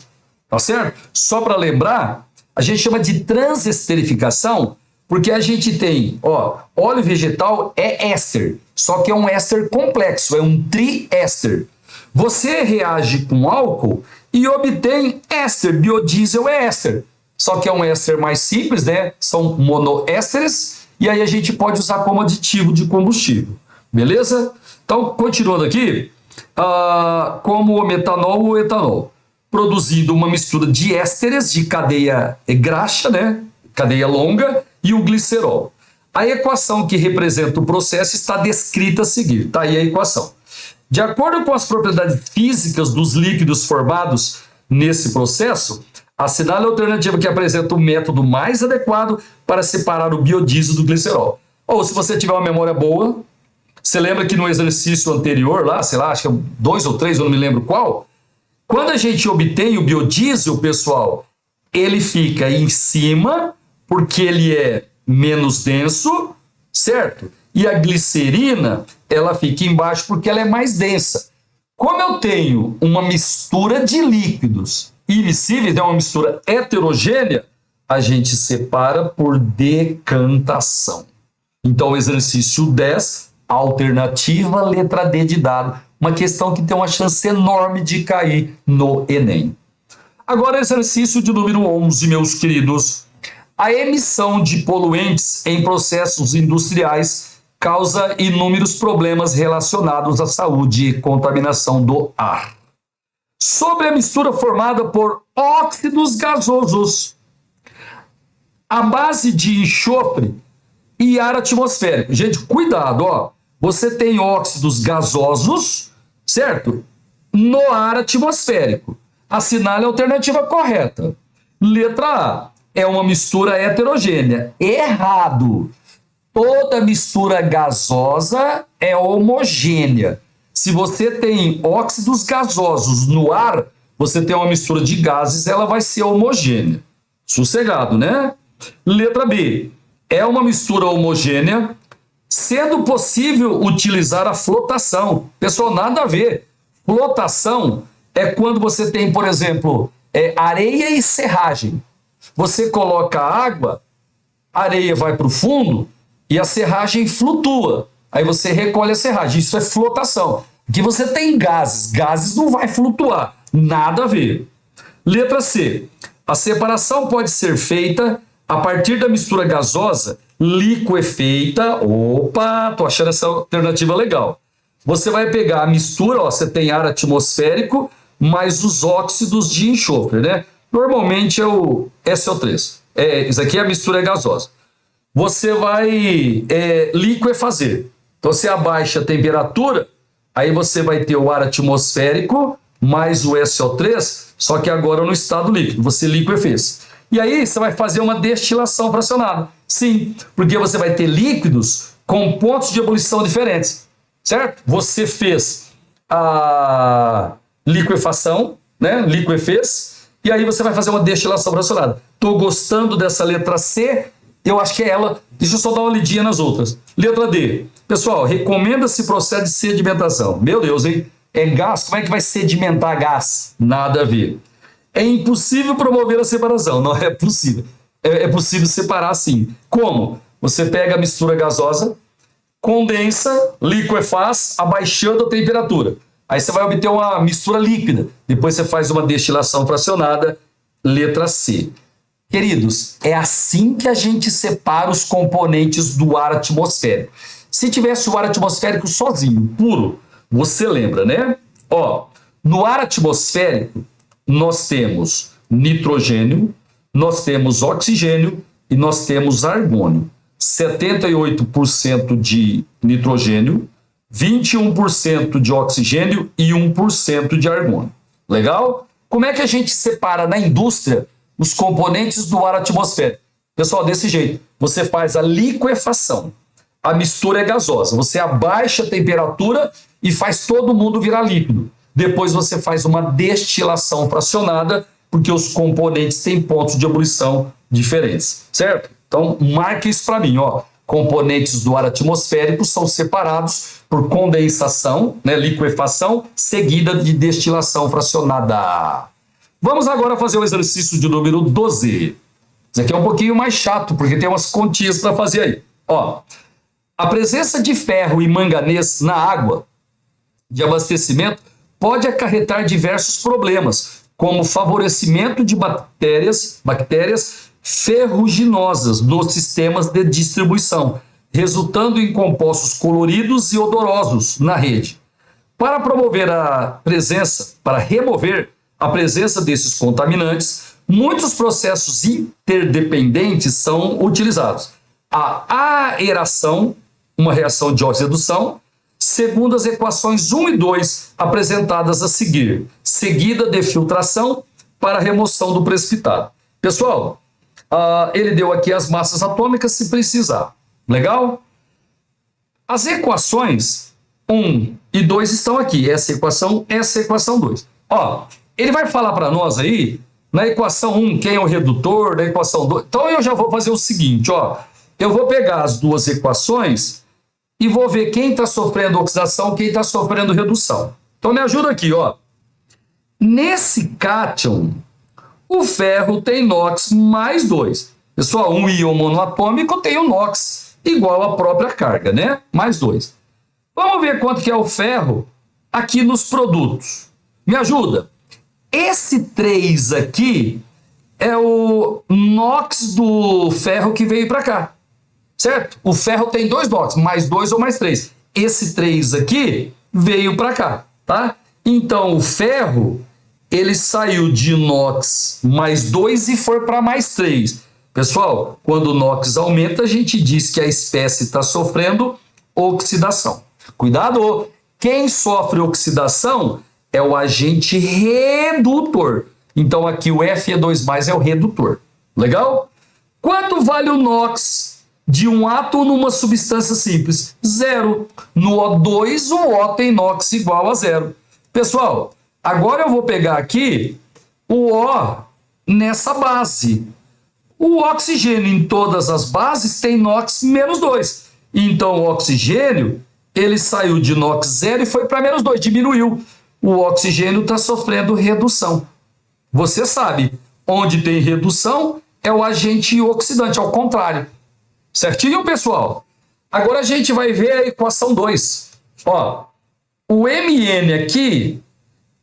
Tá certo? Só para lembrar, a gente chama de transesterificação Porque a gente tem, ó, óleo vegetal é éster, só que é um éster complexo, é um triéster. Você reage com álcool e obtém éster, biodiesel é éster. Só que é um éster mais simples, né? São monoésteres e aí a gente pode usar como aditivo de combustível. Beleza? Então, continuando aqui, como o metanol ou o etanol, produzindo uma mistura de ésteres de cadeia graxa, né? Cadeia longa, e o glicerol. A equação que representa o processo está descrita a seguir. Está aí a equação. De acordo com as propriedades físicas dos líquidos formados nesse processo, assinale a alternativa que apresenta o método mais adequado para separar o biodiesel do glicerol. Ou, se você tiver uma memória boa, você lembra que no exercício anterior, lá, sei lá, acho que é 2 ou 3, eu não me lembro qual, quando a gente obtém o biodiesel, pessoal, ele fica em cima, porque ele é menos denso, certo? E a glicerina, ela fica embaixo porque ela é mais densa. Como eu tenho uma mistura de líquidos immiscíveis, né, uma mistura heterogênea, a gente separa por decantação. Então, exercício 10, alternativa letra D de dado. Uma questão que tem uma chance enorme de cair no Enem. Agora, exercício de número 11, meus queridos. A emissão de poluentes em processos industriais causa inúmeros problemas relacionados à saúde e contaminação do ar. Sobre a mistura formada por óxidos gasosos, à base de enxofre e ar atmosférico. Gente, cuidado, ó. Você tem óxidos gasosos, certo? No ar atmosférico. Assinale a alternativa correta. Letra A. É uma mistura heterogênea. Errado. Toda mistura gasosa é homogênea. Se você tem óxidos gasosos no ar, você tem uma mistura de gases, ela vai ser homogênea. Sossegado, né? Letra B. É uma mistura homogênea, sendo possível utilizar a flotação. Pessoal, nada a ver. Flotação é quando você tem, por exemplo, areia e serragem. Você coloca água, a areia vai para o fundo e a serragem flutua. Aí você recolhe a serragem. Isso é flotação. Aqui você tem gases. Gases não vai flutuar. Nada a ver. Letra C. A separação pode ser feita a partir da mistura gasosa liquefeita. Opa, tô achando essa alternativa legal. Você vai pegar a mistura, ó, você tem ar atmosférico mais os óxidos de enxofre, né? Normalmente é o SO3. Isso aqui é a mistura gasosa. Você vai liquefazer. Então você abaixa a temperatura, aí você vai ter o ar atmosférico mais o SO3, só que agora no estado líquido. Você liquefez. E aí você vai fazer uma destilação fracionada. Sim, porque você vai ter líquidos com pontos de ebulição diferentes, certo? Você fez a liquefação, né? Liquefez, e aí você vai fazer uma destilação fracionada. Estou gostando dessa letra C, eu acho que é ela. Deixa eu só dar uma lidinha nas outras. Letra D. Pessoal, recomenda-se processo de sedimentação. Meu Deus, hein? É gás? Como é que vai sedimentar gás? Nada a ver. É impossível promover a separação. Não é possível. É possível separar sim. Como? Você pega a mistura gasosa, condensa, liquefaz, abaixando a temperatura. Aí você vai obter uma mistura líquida. Depois você faz uma destilação fracionada, letra C. Queridos, é assim que a gente separa os componentes do ar atmosférico. Se tivesse o ar atmosférico sozinho, puro, você lembra, né? Ó, no ar atmosférico, nós temos nitrogênio, nós temos oxigênio e nós temos argônio. 78% de nitrogênio, 21% de oxigênio e 1% de argônio. Legal? Como é que a gente separa na indústria os componentes do ar atmosférico? Pessoal, desse jeito. Você faz a liquefação. A mistura é gasosa. Você abaixa a temperatura e faz todo mundo virar líquido. Depois você faz uma destilação fracionada, porque os componentes têm pontos de ebulição diferentes. Certo? Então, marque isso para mim, ó. Componentes do ar atmosférico são separados por condensação, né, liquefação, seguida de destilação fracionada. Vamos agora fazer o exercício de número 12. Isso aqui é um pouquinho mais chato, porque tem umas continhas para fazer aí. Ó, a presença de ferro e manganês na água de abastecimento pode acarretar diversos problemas, como favorecimento de bactérias ferruginosas nos sistemas de distribuição, resultando em compostos coloridos e odorosos na rede. Para remover a presença desses contaminantes, muitos processos interdependentes são utilizados. A aeração, uma reação de oxidação, segundo as equações 1 e 2 apresentadas a seguir, seguida de filtração para remoção do precipitado. Pessoal, ele deu aqui as massas atômicas se precisar. Legal? As equações 1 e 2 estão aqui. Essa equação 2. Ó, ele vai falar para nós aí, na equação 1, quem é o redutor, na equação 2. Então eu já vou fazer o seguinte, ó. Eu vou pegar as duas equações e vou ver quem está sofrendo oxidação, quem está sofrendo redução. Então me ajuda aqui, ó. Nesse cátion, o ferro tem NOx mais 2. Pessoal, um íon monoatômico tem o NOx igual à própria carga, né? Mais 2. Vamos ver quanto que é o ferro aqui nos produtos. Me ajuda. Esse 3 aqui é o NOx do ferro que veio para cá. Certo? O ferro tem 2 NOx, mais 2 ou mais 3. Esse 3 aqui veio para cá, tá? Então, o ferro, ele saiu de NOx mais 2 e foi para mais 3. Pessoal, quando o NOx aumenta, a gente diz que a espécie está sofrendo oxidação. Cuidado! Quem sofre oxidação é o agente redutor. Então, aqui o Fe2+ é o redutor. Legal? Quanto vale o NOx de um átomo numa substância simples? 0. No O2, o O tem NOx igual a 0. Pessoal, agora eu vou pegar aqui o O nessa base. O oxigênio em todas as bases tem NOx menos 2. Então, o oxigênio, ele saiu de NOx 0 e foi para menos 2, diminuiu. O oxigênio está sofrendo redução. Você sabe, onde tem redução é o agente oxidante, ao contrário. Certinho, pessoal? Agora a gente vai ver a equação 2. Ó, o Mn aqui,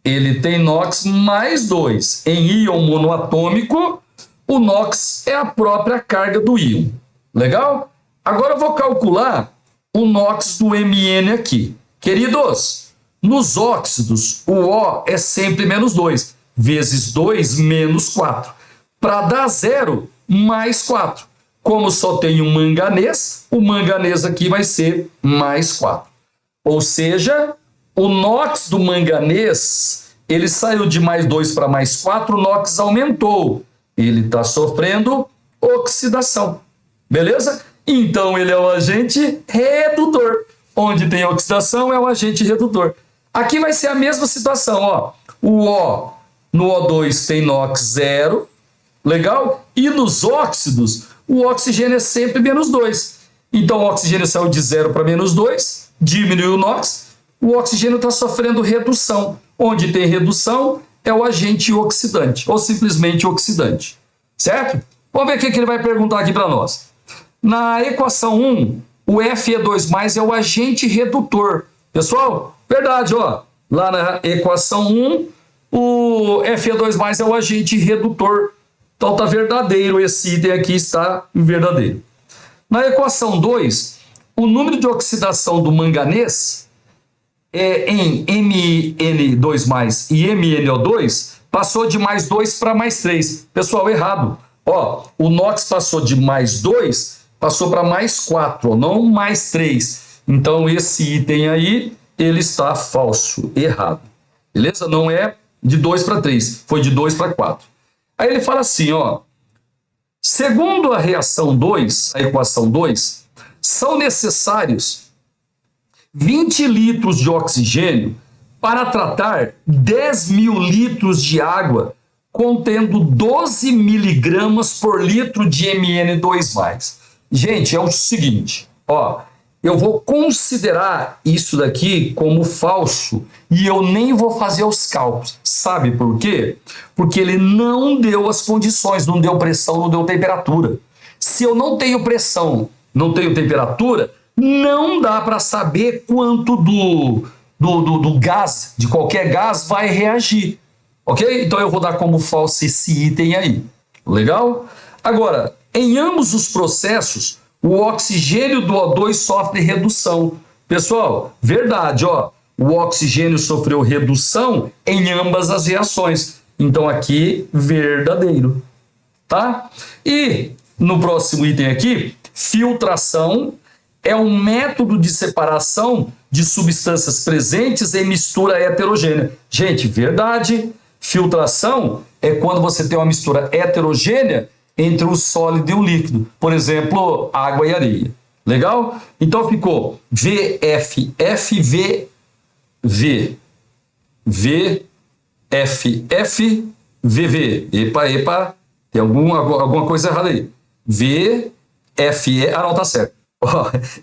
ele tem NOx mais 2. Em íon monoatômico, o NOx é a própria carga do íon. Legal? Agora eu vou calcular o NOx do Mn aqui. Queridos, nos óxidos, o O é sempre menos 2. Vezes 2 menos 4. Para dar 0, mais 4. Como só tem um manganês, o manganês aqui vai ser mais 4. Ou seja, o NOx do manganês, ele saiu de mais 2 para mais 4, o NOx aumentou. Ele está sofrendo oxidação. Beleza? Então, ele é o agente redutor. Onde tem oxidação é o agente redutor. Aqui vai ser a mesma situação, ó. O O no O2 tem NOx 0. Legal? E nos óxidos, o oxigênio é sempre menos 2. Então, o oxigênio saiu de 0 para menos 2, diminuiu o NOx, o oxigênio está sofrendo redução. Onde tem redução é o agente oxidante, ou simplesmente oxidante. Certo? Vamos ver o que ele vai perguntar aqui para nós. Na equação 1, o Fe2+ é o agente redutor. Pessoal, verdade, ó. Lá na equação 1, o Fe2+ é o agente redutor. Então está verdadeiro, esse item aqui está verdadeiro. Na equação 2, o número de oxidação do manganês em Mn2+ e MnO2 passou de mais 2 para mais 3. Pessoal, errado. Ó, o NOx passou de mais 2, passou para mais 4, ó, não mais 3. Então esse item aí, ele está falso, errado. Beleza? Não é de 2 para 3, foi de 2 para 4. Aí ele fala assim, ó, segundo a reação 2, a equação 2, são necessários 20 litros de oxigênio para tratar 10.000 litros de água contendo 12 miligramas por litro de Mn2+. Gente, é o seguinte, ó, eu vou considerar isso daqui como falso e eu nem vou fazer os cálculos. Sabe por quê? Porque ele não deu as condições, não deu pressão, não deu temperatura. Se eu não tenho pressão, não tenho temperatura, não dá para saber quanto do gás, de qualquer gás, vai reagir. Ok? Então eu vou dar como falso esse item aí. Legal? Agora, em ambos os processos, o oxigênio do O2 sofre redução. Pessoal, verdade, ó. O oxigênio sofreu redução em ambas as reações. Então aqui, verdadeiro. Tá? E no próximo item aqui, filtração é um método de separação de substâncias presentes em mistura heterogênea. Gente, verdade. Filtração é quando você tem uma mistura heterogênea entre o sólido e o líquido. Por exemplo, água e areia. Legal? Então ficou VFFVV. VFFVV. Epa. Tem alguma coisa errada aí. VFE. Ah, não, tá certo.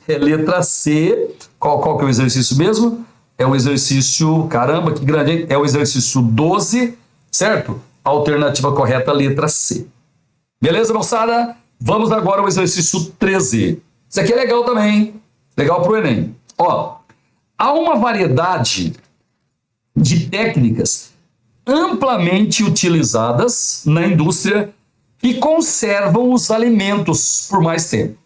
É letra C. Qual que é o exercício mesmo? É o exercício, caramba, que grande, hein? É o exercício 12, certo? Alternativa correta, letra C. Beleza, moçada? Vamos agora ao exercício 13. Isso aqui é legal também, hein? Legal para o Enem. Ó, há uma variedade de técnicas amplamente utilizadas na indústria que conservam os alimentos por mais tempo.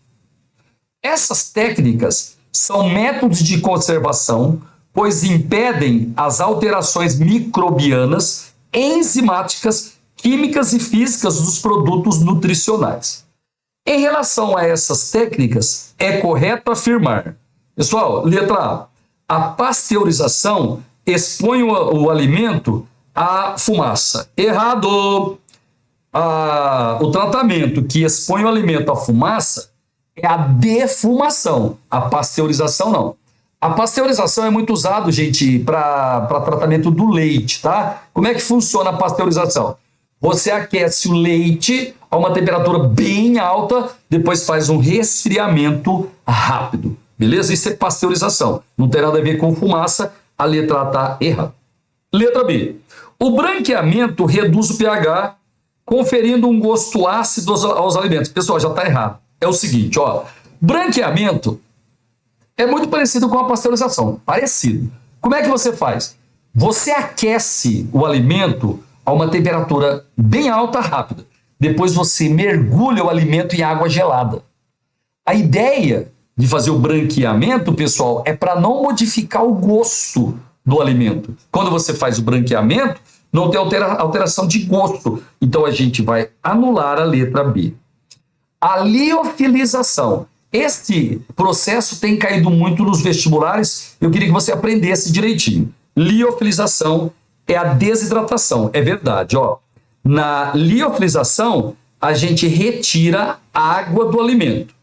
Essas técnicas são métodos de conservação, pois impedem as alterações microbianas, enzimáticas, químicas e físicas dos produtos nutricionais. Em relação a essas técnicas, é correto afirmar. Pessoal, letra A pasteurização expõe o alimento à fumaça. Errado! O tratamento que expõe o alimento à fumaça é a defumação. A pasteurização não. A pasteurização é muito usado, gente, para tratamento do leite, tá? Como é que funciona a pasteurização? Você aquece o leite a uma temperatura bem alta, depois faz um resfriamento rápido, beleza? Isso é pasteurização. Não tem nada a ver com fumaça, a letra A está errada. Letra B. O branqueamento reduz o pH, conferindo um gosto ácido aos alimentos. Pessoal, já está errado. É o seguinte, ó. Branqueamento é muito parecido com a pasteurização. Parecido. Como é que você faz? Você aquece o alimento a uma temperatura bem alta, rápida. Depois você mergulha o alimento em água gelada. A ideia de fazer o branqueamento, pessoal, é para não modificar o gosto do alimento. Quando você faz o branqueamento, não tem alteração de gosto. Então a gente vai anular a letra B. A liofilização. Este processo tem caído muito nos vestibulares. Eu queria que você aprendesse direitinho. Liofilização é a desidratação. É verdade, ó. Na liofilização, a gente retira a água do alimento.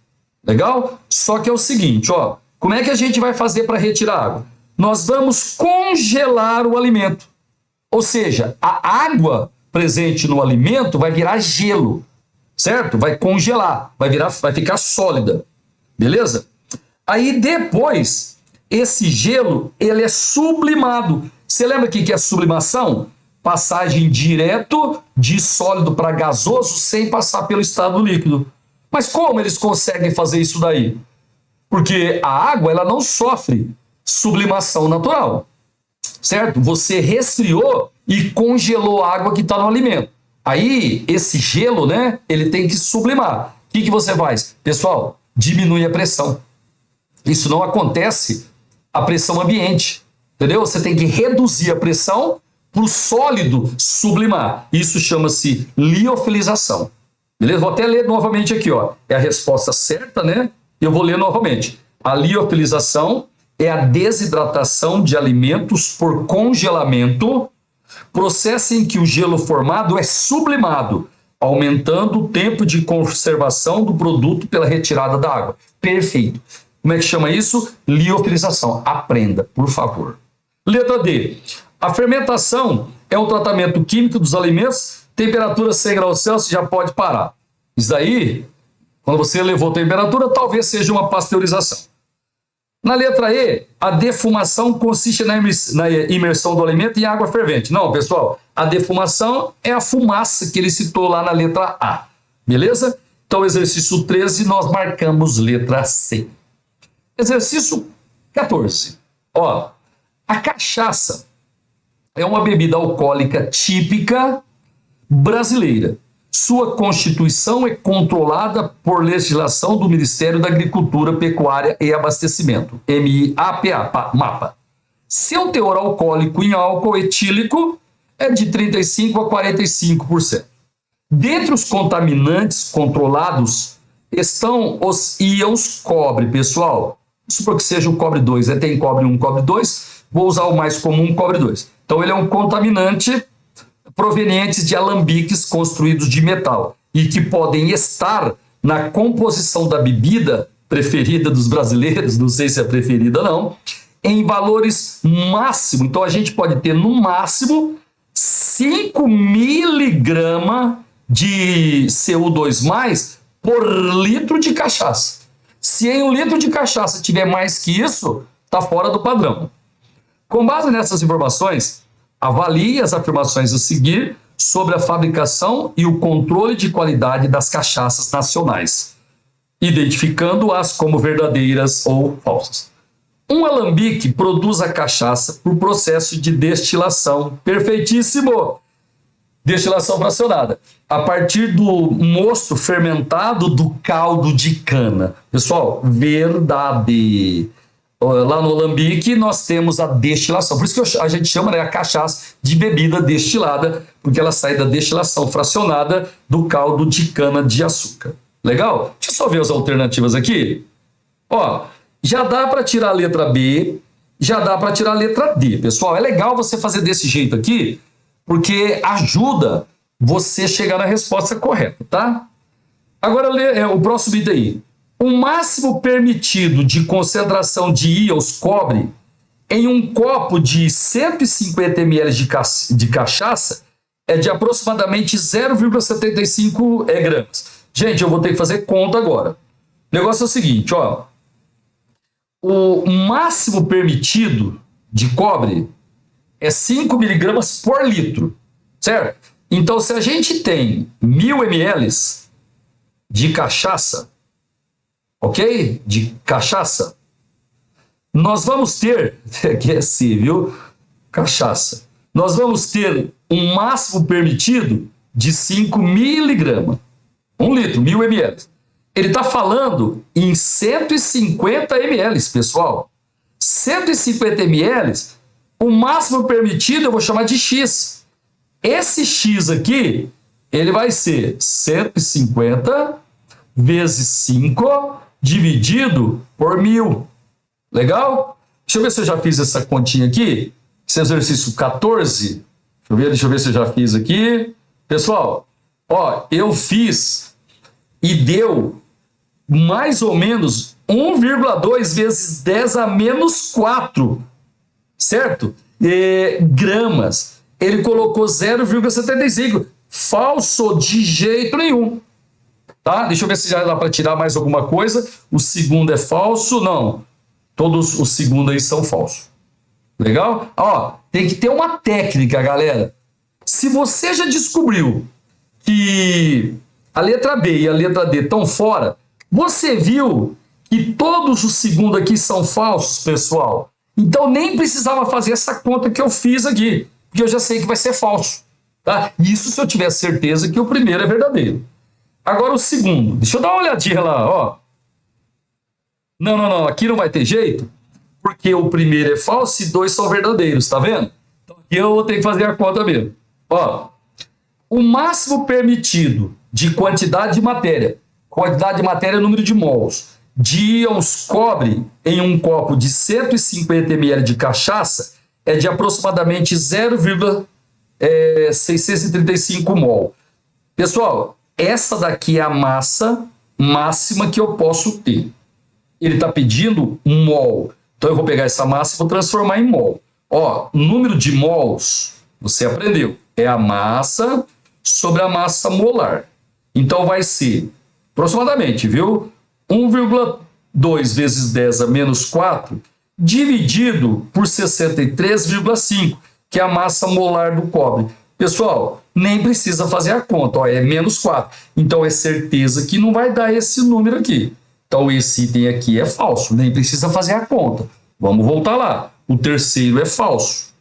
Legal? Só que é o seguinte, ó. Como é que a gente vai fazer para retirar a água? Nós vamos congelar o alimento. Ou seja, a água presente no alimento vai virar gelo, certo? Vai congelar, vai ficar sólida, beleza? Aí depois, esse gelo, ele é sublimado. Você lembra o que é sublimação? Passagem direto de sólido para gasoso sem passar pelo estado líquido. Mas como eles conseguem fazer isso daí? Porque a água, ela não sofre sublimação natural, certo? Você resfriou e congelou a água que está no alimento. Aí, esse gelo, né, ele tem que sublimar. O que você faz? Pessoal, diminui a pressão. Isso não acontece a pressão ambiente, entendeu? Você tem que reduzir a pressão para o sólido sublimar. Isso chama-se liofilização. Beleza? Vou até ler novamente aqui, ó. É a resposta certa, né? Eu vou ler novamente. A liofilização é a desidratação de alimentos por congelamento, processo em que o gelo formado é sublimado, aumentando o tempo de conservação do produto pela retirada da água. Perfeito. Como é que chama isso? Liofilização. Aprenda, por favor. Letra D. A fermentação é um tratamento químico dos alimentos, temperatura 100 graus Celsius, já pode parar. Isso daí, quando você elevou a temperatura, talvez seja uma pasteurização. Na letra E, a defumação consiste na imersão do alimento em água fervente. Não, pessoal, a defumação é a fumaça que ele citou lá na letra A. Beleza? Então, exercício 13, nós marcamos letra C. Exercício 14. Ó, a cachaça é uma bebida alcoólica típica brasileira. Sua constituição é controlada por legislação do Ministério da Agricultura, Pecuária e Abastecimento, MAPA. Seu teor alcoólico em álcool etílico é de 35% a 45%. Dentre os contaminantes controlados estão os íons cobre, pessoal. Supor que seja o cobre 2, tem cobre 1, cobre 2, vou usar o mais comum, cobre 2. Então ele é um contaminante provenientes de alambiques construídos de metal e que podem estar na composição da bebida preferida dos brasileiros, não sei se é preferida não, em valores máximo. Então a gente pode ter no máximo 5 miligramas de CO2+ por litro de cachaça. Se em 1 litro de cachaça tiver mais que isso, está fora do padrão. Com base nessas informações, avalie as afirmações a seguir sobre a fabricação e o controle de qualidade das cachaças nacionais, identificando-as como verdadeiras ou falsas. Um alambique produz a cachaça por processo de destilação. Perfeitíssimo! Destilação fracionada. A partir do mosto fermentado do caldo de cana. Pessoal, verdade. Lá no alambique nós temos a destilação. Por isso que a gente chama, né, a cachaça de bebida destilada, porque ela sai da destilação fracionada do caldo de cana de açúcar. Legal? Deixa eu só ver as alternativas aqui. Ó, já dá para tirar a letra B, já dá para tirar a letra D, pessoal. É legal você fazer desse jeito aqui, porque ajuda você chegar na resposta correta, tá? Agora, o próximo item aí. O máximo permitido de concentração de íons cobre em um copo de 150 ml de cachaça é de aproximadamente 0,75 gramas. Gente, eu vou ter que fazer conta agora. O negócio é o seguinte, ó. O máximo permitido de cobre é 5 miligramas por litro, certo? Então, se a gente tem 1.000 ml de cachaça, ok? De cachaça, nós vamos ter, aqui é C, viu? Cachaça. Nós vamos ter um máximo permitido de 5 miligramas. 1 litro, 1.000 ml. Ele está falando em 150 ml, pessoal. 150 ml, o máximo permitido eu vou chamar de X. Esse X aqui, ele vai ser 150 vezes 5 dividido por 1.000. Legal? Deixa eu ver se eu já fiz essa continha aqui. Esse exercício 14. Deixa eu ver se eu já fiz aqui. Pessoal, ó, eu fiz e deu mais ou menos 1,2 vezes 10 a menos 4, certo? Gramas. Ele colocou 0,75. Falso de jeito nenhum. Tá? Deixa eu ver se já dá para tirar mais alguma coisa. O segundo é falso? Não. Todos os segundos aí são falsos. Legal? Ó, tem que ter uma técnica, galera. Se você já descobriu que a letra B e a letra D estão fora, você viu que todos os segundos aqui são falsos, pessoal? Então nem precisava fazer essa conta que eu fiz aqui, porque eu já sei que vai ser falso. Tá? Isso se eu tiver certeza que o primeiro é verdadeiro. Agora o segundo, deixa eu dar uma olhadinha lá, ó. Não, aqui não vai ter jeito, porque o primeiro é falso e 2 são verdadeiros, tá vendo? Então aqui eu vou ter que fazer a conta mesmo. Ó, o máximo permitido de quantidade de matéria é número de mols, de íons cobre em um copo de 150 ml de cachaça é de aproximadamente 0,635 mol. Pessoal, essa daqui é a massa máxima que eu posso ter. Ele está pedindo 1 mol. Então eu vou pegar essa massa e vou transformar em mol. Ó, número de mols, você aprendeu, é a massa sobre a massa molar. Então vai ser aproximadamente, viu? 2 vezes 10 a menos 4, dividido por 63,5, que é a massa molar do cobre. Pessoal, nem precisa fazer a conta, ó, é menos 4. Então é certeza que não vai dar esse número aqui. Então esse item aqui é falso, nem precisa fazer a conta. Vamos voltar lá. O terceiro é falso.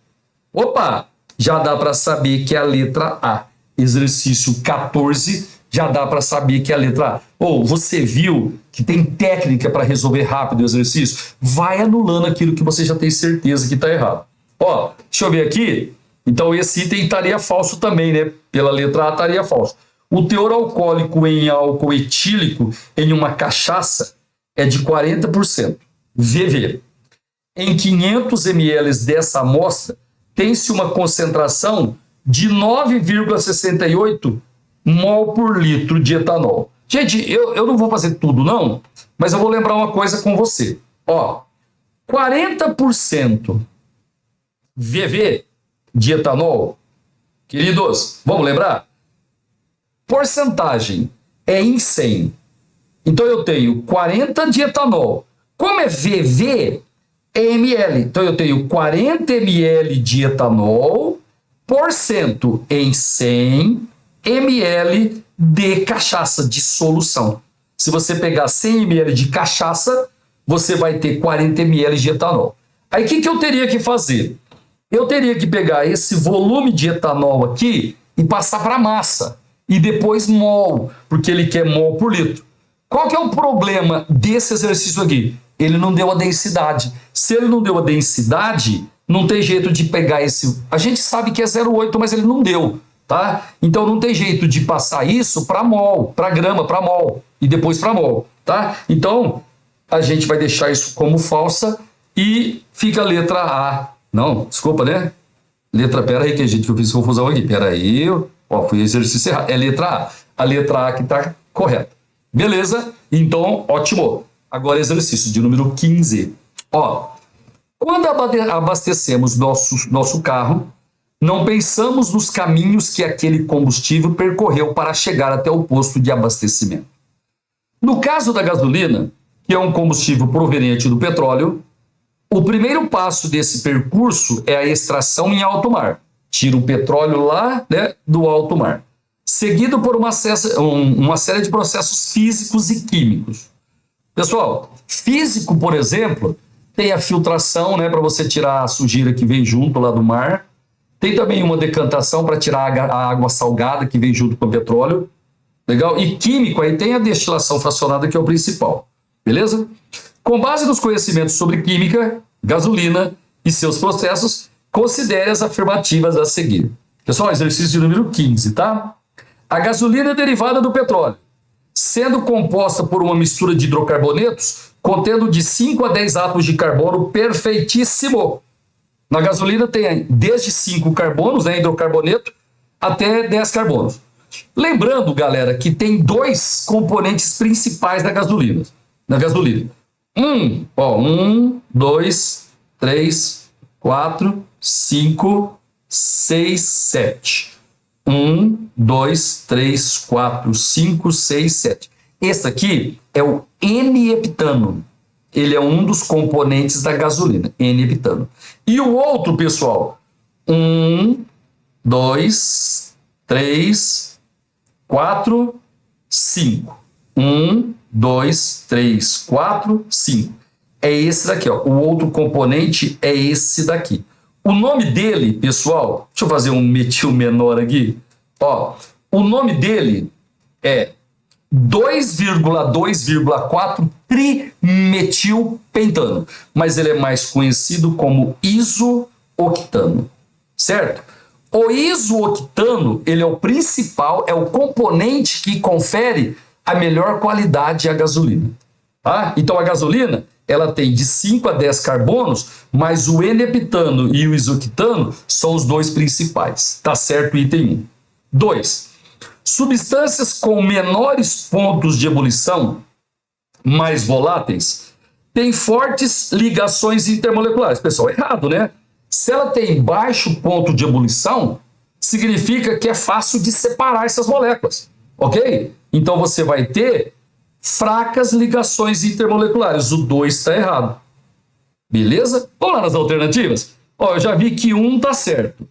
Opa, já dá para saber que é a letra A. Exercício 14, já dá para saber que é a letra A. Ou você viu que tem técnica para resolver rápido o exercício? Vai anulando aquilo que você já tem certeza que está errado. Ó, deixa eu ver aqui. Então esse item estaria falso também, né? Pela letra A estaria falso. O teor alcoólico em álcool etílico em uma cachaça é de 40%. VV. Em 500 ml dessa amostra, tem-se uma concentração de 9,68 mol por litro de etanol. Gente, eu não vou fazer tudo, não, mas eu vou lembrar uma coisa com você. Ó, 40% VV de etanol, queridos, vamos lembrar? Porcentagem é em 100. Então eu tenho 40 de etanol. Como é VV, é ml. Então eu tenho 40 ml de etanol por cento em 100 ml de cachaça, de solução. Se você pegar 100 ml de cachaça, você vai ter 40 ml de etanol. Aí o que eu teria que fazer? Eu teria que pegar esse volume de etanol aqui e passar para massa. E depois mol, porque ele quer mol por litro. Qual que é o problema desse exercício aqui? Ele não deu a densidade. Se ele não deu a densidade, não tem jeito de pegar esse... A gente sabe que é 0,8, mas ele não deu, tá? Então não tem jeito de passar isso para mol, para grama, para mol, e depois para mol, tá? Então a gente vai deixar isso como falsa e fica a letra A. Não, desculpa, né? Pera aí que a gente eu fiz confusão aqui. Pera aí, ó, foi exercício errado. É letra A. A letra A que está correta. Beleza? Então, ótimo. Agora exercício de número 15. Ó, quando abastecemos nosso carro, não pensamos nos caminhos que aquele combustível percorreu para chegar até o posto de abastecimento. No caso da gasolina, que é um combustível proveniente do petróleo, o primeiro passo desse percurso é a extração em alto mar. Tira o petróleo lá, né, do alto mar. Seguido por uma série de processos físicos e químicos. Pessoal, físico, por exemplo, tem a filtração, né, para você tirar a sujeira que vem junto lá do mar. Tem também uma decantação para tirar a água salgada que vem junto com o petróleo. Legal? E químico, aí tem a destilação fracionada, que é o principal. Beleza? Com base nos conhecimentos sobre química, gasolina e seus processos, considere as afirmativas a seguir. Pessoal, exercício de número 15, tá? A gasolina é derivada do petróleo, sendo composta por uma mistura de hidrocarbonetos contendo de 5 a 10 átomos de carbono perfeitíssimo. Na gasolina tem desde 5 carbonos, né, hidrocarboneto, até 10 carbonos. Lembrando, galera, que tem 2 componentes principais da gasolina. Um, 2, 3, 4, 5, 6, 7. 1, 2, 3, 4, 5, 6, 7. Esse aqui é o N-heptano. Ele é um dos componentes da gasolina, N-heptano. E o outro, pessoal, 1, 2, 3, 4, 5. 1, 2, 3, 4, 5. É esse daqui, ó. O outro componente é esse daqui. O nome dele, pessoal, deixa eu fazer um metil menor aqui. Ó, o nome dele é 2,2,4 trimetilpentano, mas ele é mais conhecido como isooctano, certo? O isooctano, ele é o principal, é o componente que confere a melhor qualidade à gasolina. Tá? Então a gasolina, ela tem de 5 a 10 carbonos, mas o N-heptano e o isooctano são os 2 principais. Tá certo, item 1. 2. Substâncias com menores pontos de ebulição, mais voláteis, têm fortes ligações intermoleculares. Pessoal, errado, né? Se ela tem baixo ponto de ebulição, significa que é fácil de separar essas moléculas, ok? Então você vai ter fracas ligações intermoleculares. O 2 está errado. Beleza? Vamos lá nas alternativas? Ó, eu já vi que 1 está certo.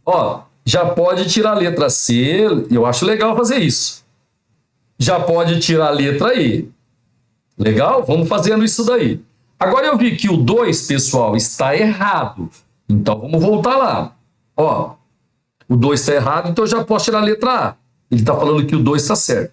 Ó, já pode tirar a letra C, eu acho legal fazer isso. Já pode tirar a letra E. Legal? Vamos fazendo isso daí. Agora eu vi que o 2, pessoal, está errado. Então vamos voltar lá. Ó, o 2 está errado, então eu já posso tirar a letra A. Ele está falando que o 2 está certo.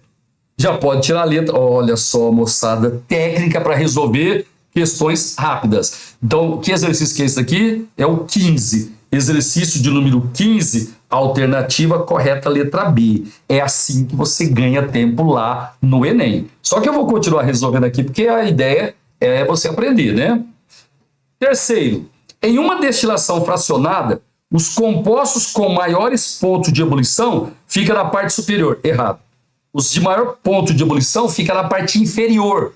Já pode tirar a letra. Olha só, moçada, técnica para resolver questões rápidas. Então, que exercício que é esse aqui? É o 15. Exercício de número 15, alternativa correta, letra B. É assim que você ganha tempo lá no Enem. Só que eu vou continuar resolvendo aqui, porque a ideia é você aprender, né? Terceiro, em uma destilação fracionada, os compostos com maiores pontos de ebulição ficam na parte superior. Errado. Os de maior ponto de ebulição ficam na parte inferior.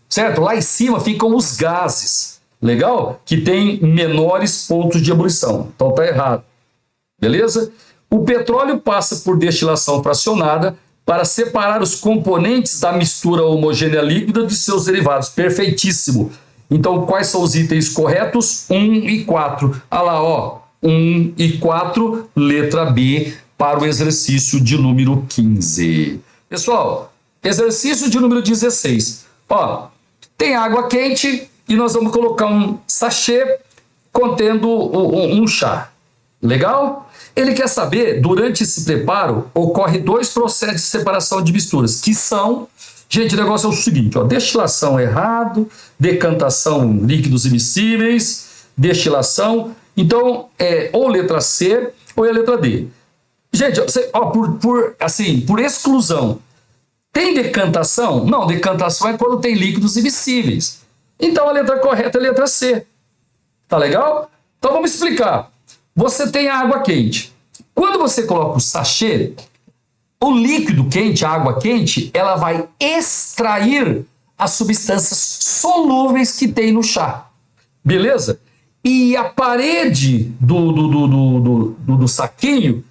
Certo? Lá em cima ficam os gases. Legal? Que tem menores pontos de ebulição. Então tá errado. Beleza? O petróleo passa por destilação fracionada para separar os componentes da mistura homogênea líquida de seus derivados. Perfeitíssimo. Então, quais são os itens corretos? 1 e 4. Olha lá, ó. 1 e 4, letra B, para o exercício de número 15. Pessoal, exercício de número 16. Ó, tem água quente e nós vamos colocar um sachê contendo um chá. Legal? Ele quer saber, durante esse preparo, ocorre 2 processos de separação de misturas, que são... Gente, o negócio é o seguinte, ó, destilação errado, decantação líquidos immiscíveis, destilação... Então, é ou letra C ou é a letra D. Gente, ó, por exclusão, tem decantação? Não, decantação é quando tem líquidos immiscíveis. Então, a letra correta é a letra C. Tá legal? Então, vamos explicar. Você tem a água quente. Quando você coloca o sachê, o líquido quente, a água quente, ela vai extrair as substâncias solúveis que tem no chá. Beleza? E a parede do saquinho,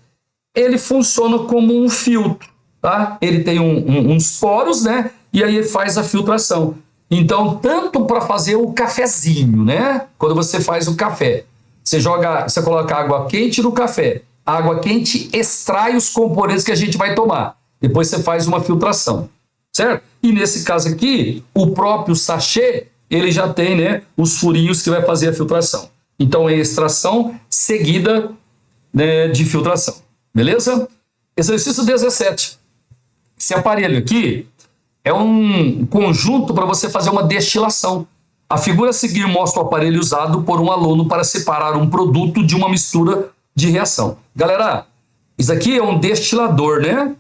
ele funciona como um filtro, tá? Ele tem uns poros, né? E aí ele faz a filtração. Então, tanto para fazer o cafezinho, né? Quando você faz o café, você coloca água quente no café. A água quente extrai os componentes que a gente vai tomar. Depois você faz uma filtração, certo? E nesse caso aqui, o próprio sachê, ele já tem, né, os furinhos que vai fazer a filtração. Então, é extração seguida, né, de filtração. Beleza? Exercício 17. Esse aparelho aqui é um conjunto para você fazer uma destilação. A figura a seguir mostra o aparelho usado por um aluno para separar um produto de uma mistura de reação. Galera, isso aqui é um destilador, né?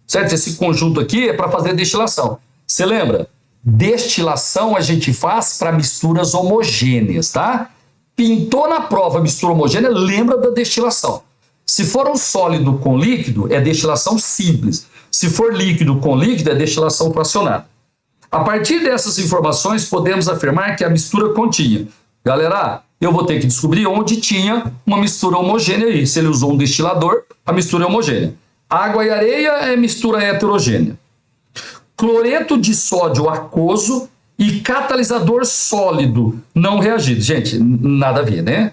Certo? Esse conjunto aqui é para fazer destilação. Você lembra? Destilação a gente faz para misturas homogêneas, tá? Pintou na prova mistura homogênea, lembra da destilação. Se for um sólido com líquido, é destilação simples. Se for líquido com líquido, é destilação fracionada. A partir dessas informações, podemos afirmar que a mistura continha. Galera, eu vou ter que descobrir onde tinha uma mistura homogênea aí. Se ele usou um destilador, a mistura é homogênea. Água e areia é mistura heterogênea. Cloreto de sódio aquoso e catalisador sólido não reagido. Gente, nada a ver, né?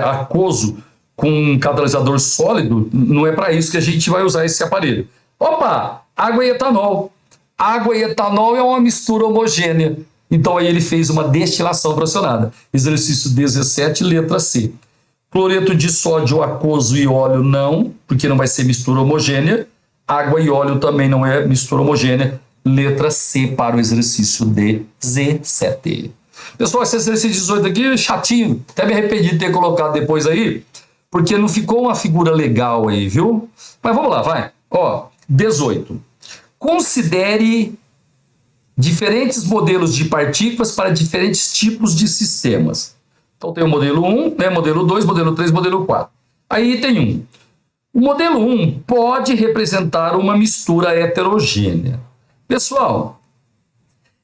Aquoso com catalisador sólido, não é para isso que a gente vai usar esse aparelho. Opa, água e etanol. Água e etanol é uma mistura homogênea. Então aí ele fez uma destilação fracionada. Exercício 17, letra C. Cloreto de sódio aquoso e óleo não, porque não vai ser mistura homogênea. Água e óleo também não é mistura homogênea. Letra C para o exercício 17. Pessoal, esse exercício 18 aqui é chatinho. Até me arrependi de ter colocado depois aí, porque não ficou uma figura legal aí, viu? Mas vamos lá, vai. Ó, 18. Considere diferentes modelos de partículas para diferentes tipos de sistemas. Então tem o modelo 1, né, modelo 2, modelo 3, modelo 4. Aí tem 1. O modelo 1 pode representar uma mistura heterogênea. Pessoal,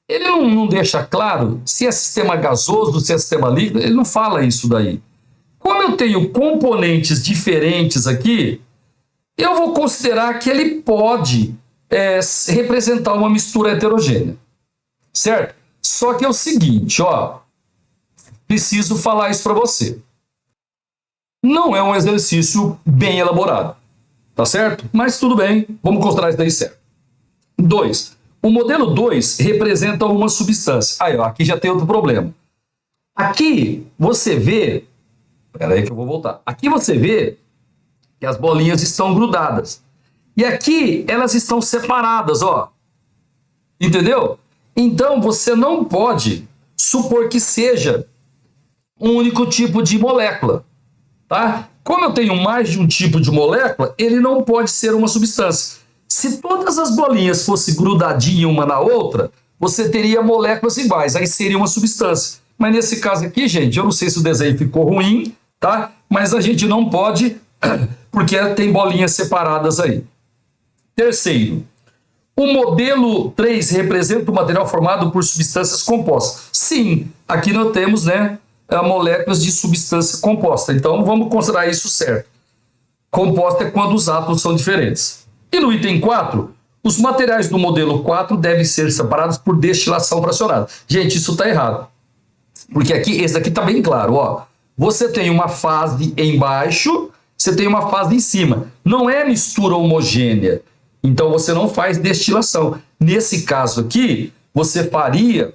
ele não deixa claro se é sistema gasoso, se é sistema líquido, ele não fala isso daí. Como eu tenho componentes diferentes aqui, eu vou considerar que ele pode representar uma mistura heterogênea, certo? Só que é o seguinte, ó, preciso falar isso para você. Não é um exercício bem elaborado, tá certo? Mas tudo bem, vamos considerar isso daí certo. 2. O modelo 2 representa uma substância. Aí, ó, aqui já tem outro problema. Aqui você vê, espera aí que eu vou voltar. Aqui você vê que as bolinhas estão grudadas. E aqui elas estão separadas, ó. Entendeu? Então você não pode supor que seja um único tipo de molécula, tá? Como eu tenho mais de um tipo de molécula, ele não pode ser uma substância. Se todas as bolinhas fossem grudadinhas uma na outra, você teria moléculas iguais, aí seria uma substância. Mas nesse caso aqui, gente, eu não sei se o desenho ficou ruim, tá? Mas a gente não pode, porque tem bolinhas separadas aí. Terceiro, o modelo 3 representa o material formado por substâncias compostas. Sim, aqui nós temos, né, moléculas de substância composta. Então, vamos considerar isso certo. Composta é quando os átomos são diferentes. E no item 4, os materiais do modelo 4 devem ser separados por destilação fracionada. Gente, isso está errado. Porque aqui, esse daqui está bem claro, ó. Você tem uma fase embaixo, você tem uma fase em cima. Não é mistura homogênea. Então, você não faz destilação. Nesse caso aqui, você faria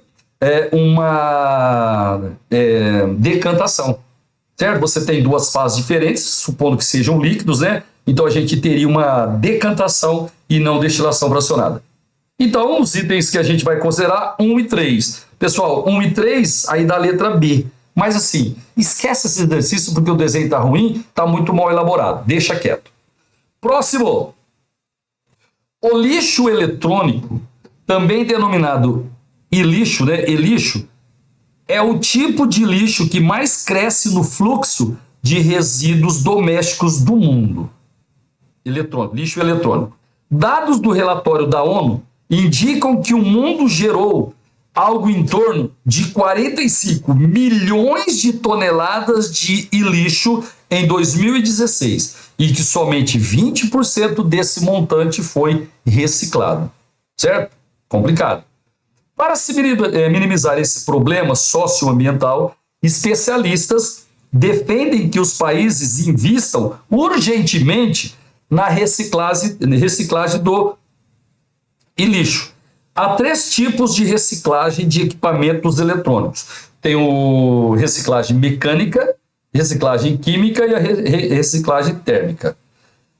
uma decantação, certo? Você tem duas fases diferentes, supondo que sejam líquidos, né? Então, a gente teria uma decantação e não destilação fracionada. Então, os itens que a gente vai considerar, 1 e 3. Pessoal, 1 e 3, aí da letra B. Mas assim, esquece esse exercício porque o desenho está ruim, está muito mal elaborado. Deixa quieto. Próximo. O lixo eletrônico, também denominado ilixo, né? Elixo, é o tipo de lixo que mais cresce no fluxo de resíduos domésticos do mundo. Eletrônico, lixo eletrônico. Dados do relatório da ONU indicam que o mundo gerou algo em torno de 45 milhões de toneladas de lixo em 2016 e que somente 20% desse montante foi reciclado. Certo? Complicado. Para se minimizar esse problema socioambiental, especialistas defendem que os países invistam urgentemente na reciclagem do lixo. Há 3 tipos de reciclagem de equipamentos eletrônicos. Tem o reciclagem mecânica, reciclagem química e a reciclagem térmica.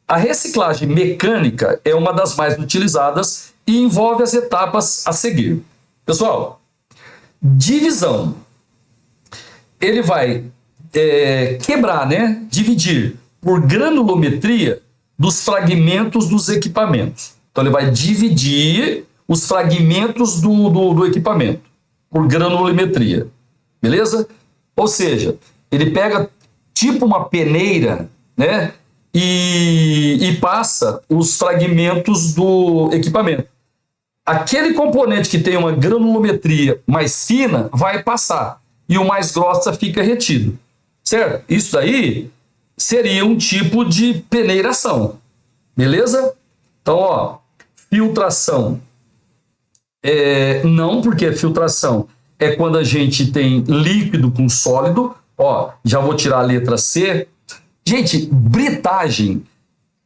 A reciclagem mecânica é uma das mais utilizadas e envolve as etapas a seguir. Pessoal, divisão. Ele vai quebrar, né? Dividir por granulometria dos fragmentos dos equipamentos. Então, ele vai dividir os fragmentos do equipamento por granulometria. Beleza? Ou seja, ele pega tipo uma peneira, né? E passa os fragmentos do equipamento. Aquele componente que tem uma granulometria mais fina vai passar e o mais grossa fica retido. Certo? Isso daí seria um tipo de peneiração. Beleza? Então, ó, filtração. Não, porque filtração é quando a gente tem líquido com sólido. Ó, já vou tirar a letra C. Gente, britagem.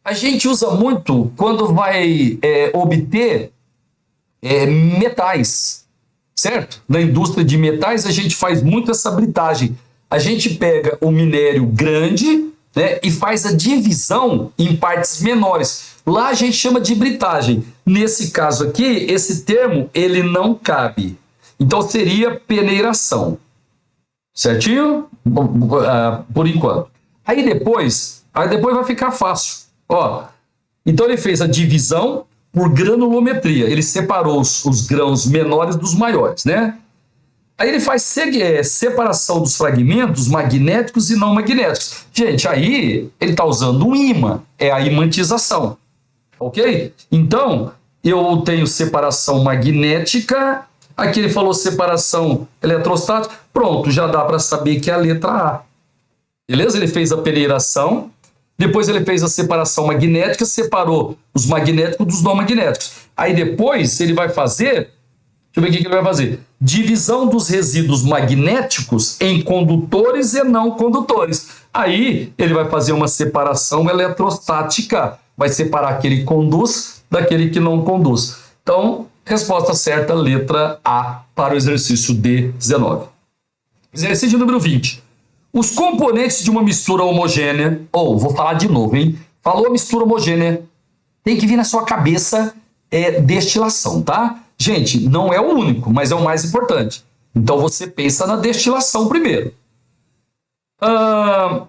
A gente usa muito quando vai obter metais, certo? Na indústria de metais, a gente faz muito essa britagem. A gente pega o minério grande, né, e faz a divisão em partes menores. Lá a gente chama de britagem. Nesse caso aqui, esse termo, ele não cabe. Então, seria peneiração. Certinho? Por enquanto. Aí depois vai ficar fácil. Ó, então, ele fez a divisão por granulometria. Ele separou os grãos menores dos maiores, né? Aí ele faz separação dos fragmentos magnéticos e não magnéticos. Gente, aí ele está usando um ímã, é a imantização. Ok? Então, eu tenho separação magnética, aqui ele falou separação eletrostática, pronto, já dá para saber que é a letra A. Beleza? Ele fez a peneiração Depois ele fez a separação magnética, separou os magnéticos dos não magnéticos. Aí depois ele vai fazer, deixa eu ver o que ele vai fazer, divisão dos resíduos magnéticos em condutores e não condutores. Aí ele vai fazer uma separação eletrostática, vai separar aquele que conduz daquele que não conduz. Então, resposta certa, letra A para o exercício D19. Exercício número 20. Os componentes de uma mistura homogênea, vou falar de novo, hein? Falou mistura homogênea, tem que vir na sua cabeça destilação, tá? Gente, não é o único, mas é o mais importante. Então você pensa na destilação primeiro.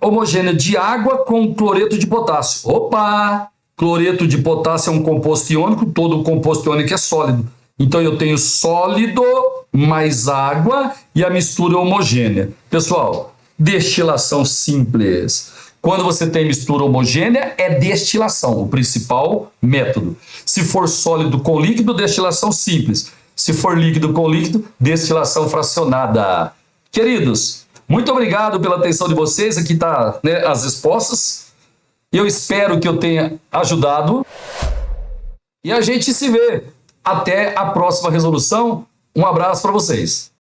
Homogênea de água com cloreto de potássio. Opa! Cloreto de potássio é um composto iônico, todo composto iônico é sólido. Então eu tenho sólido mais água e a mistura homogênea. Pessoal, destilação simples. Quando você tem mistura homogênea, é destilação, o principal método. Se for sólido com líquido, destilação simples. Se for líquido com líquido, destilação fracionada. Queridos, muito obrigado pela atenção de vocês. Aqui tá, as respostas. Eu espero que eu tenha ajudado. E a gente se vê. Até a próxima resolução. Um abraço para vocês.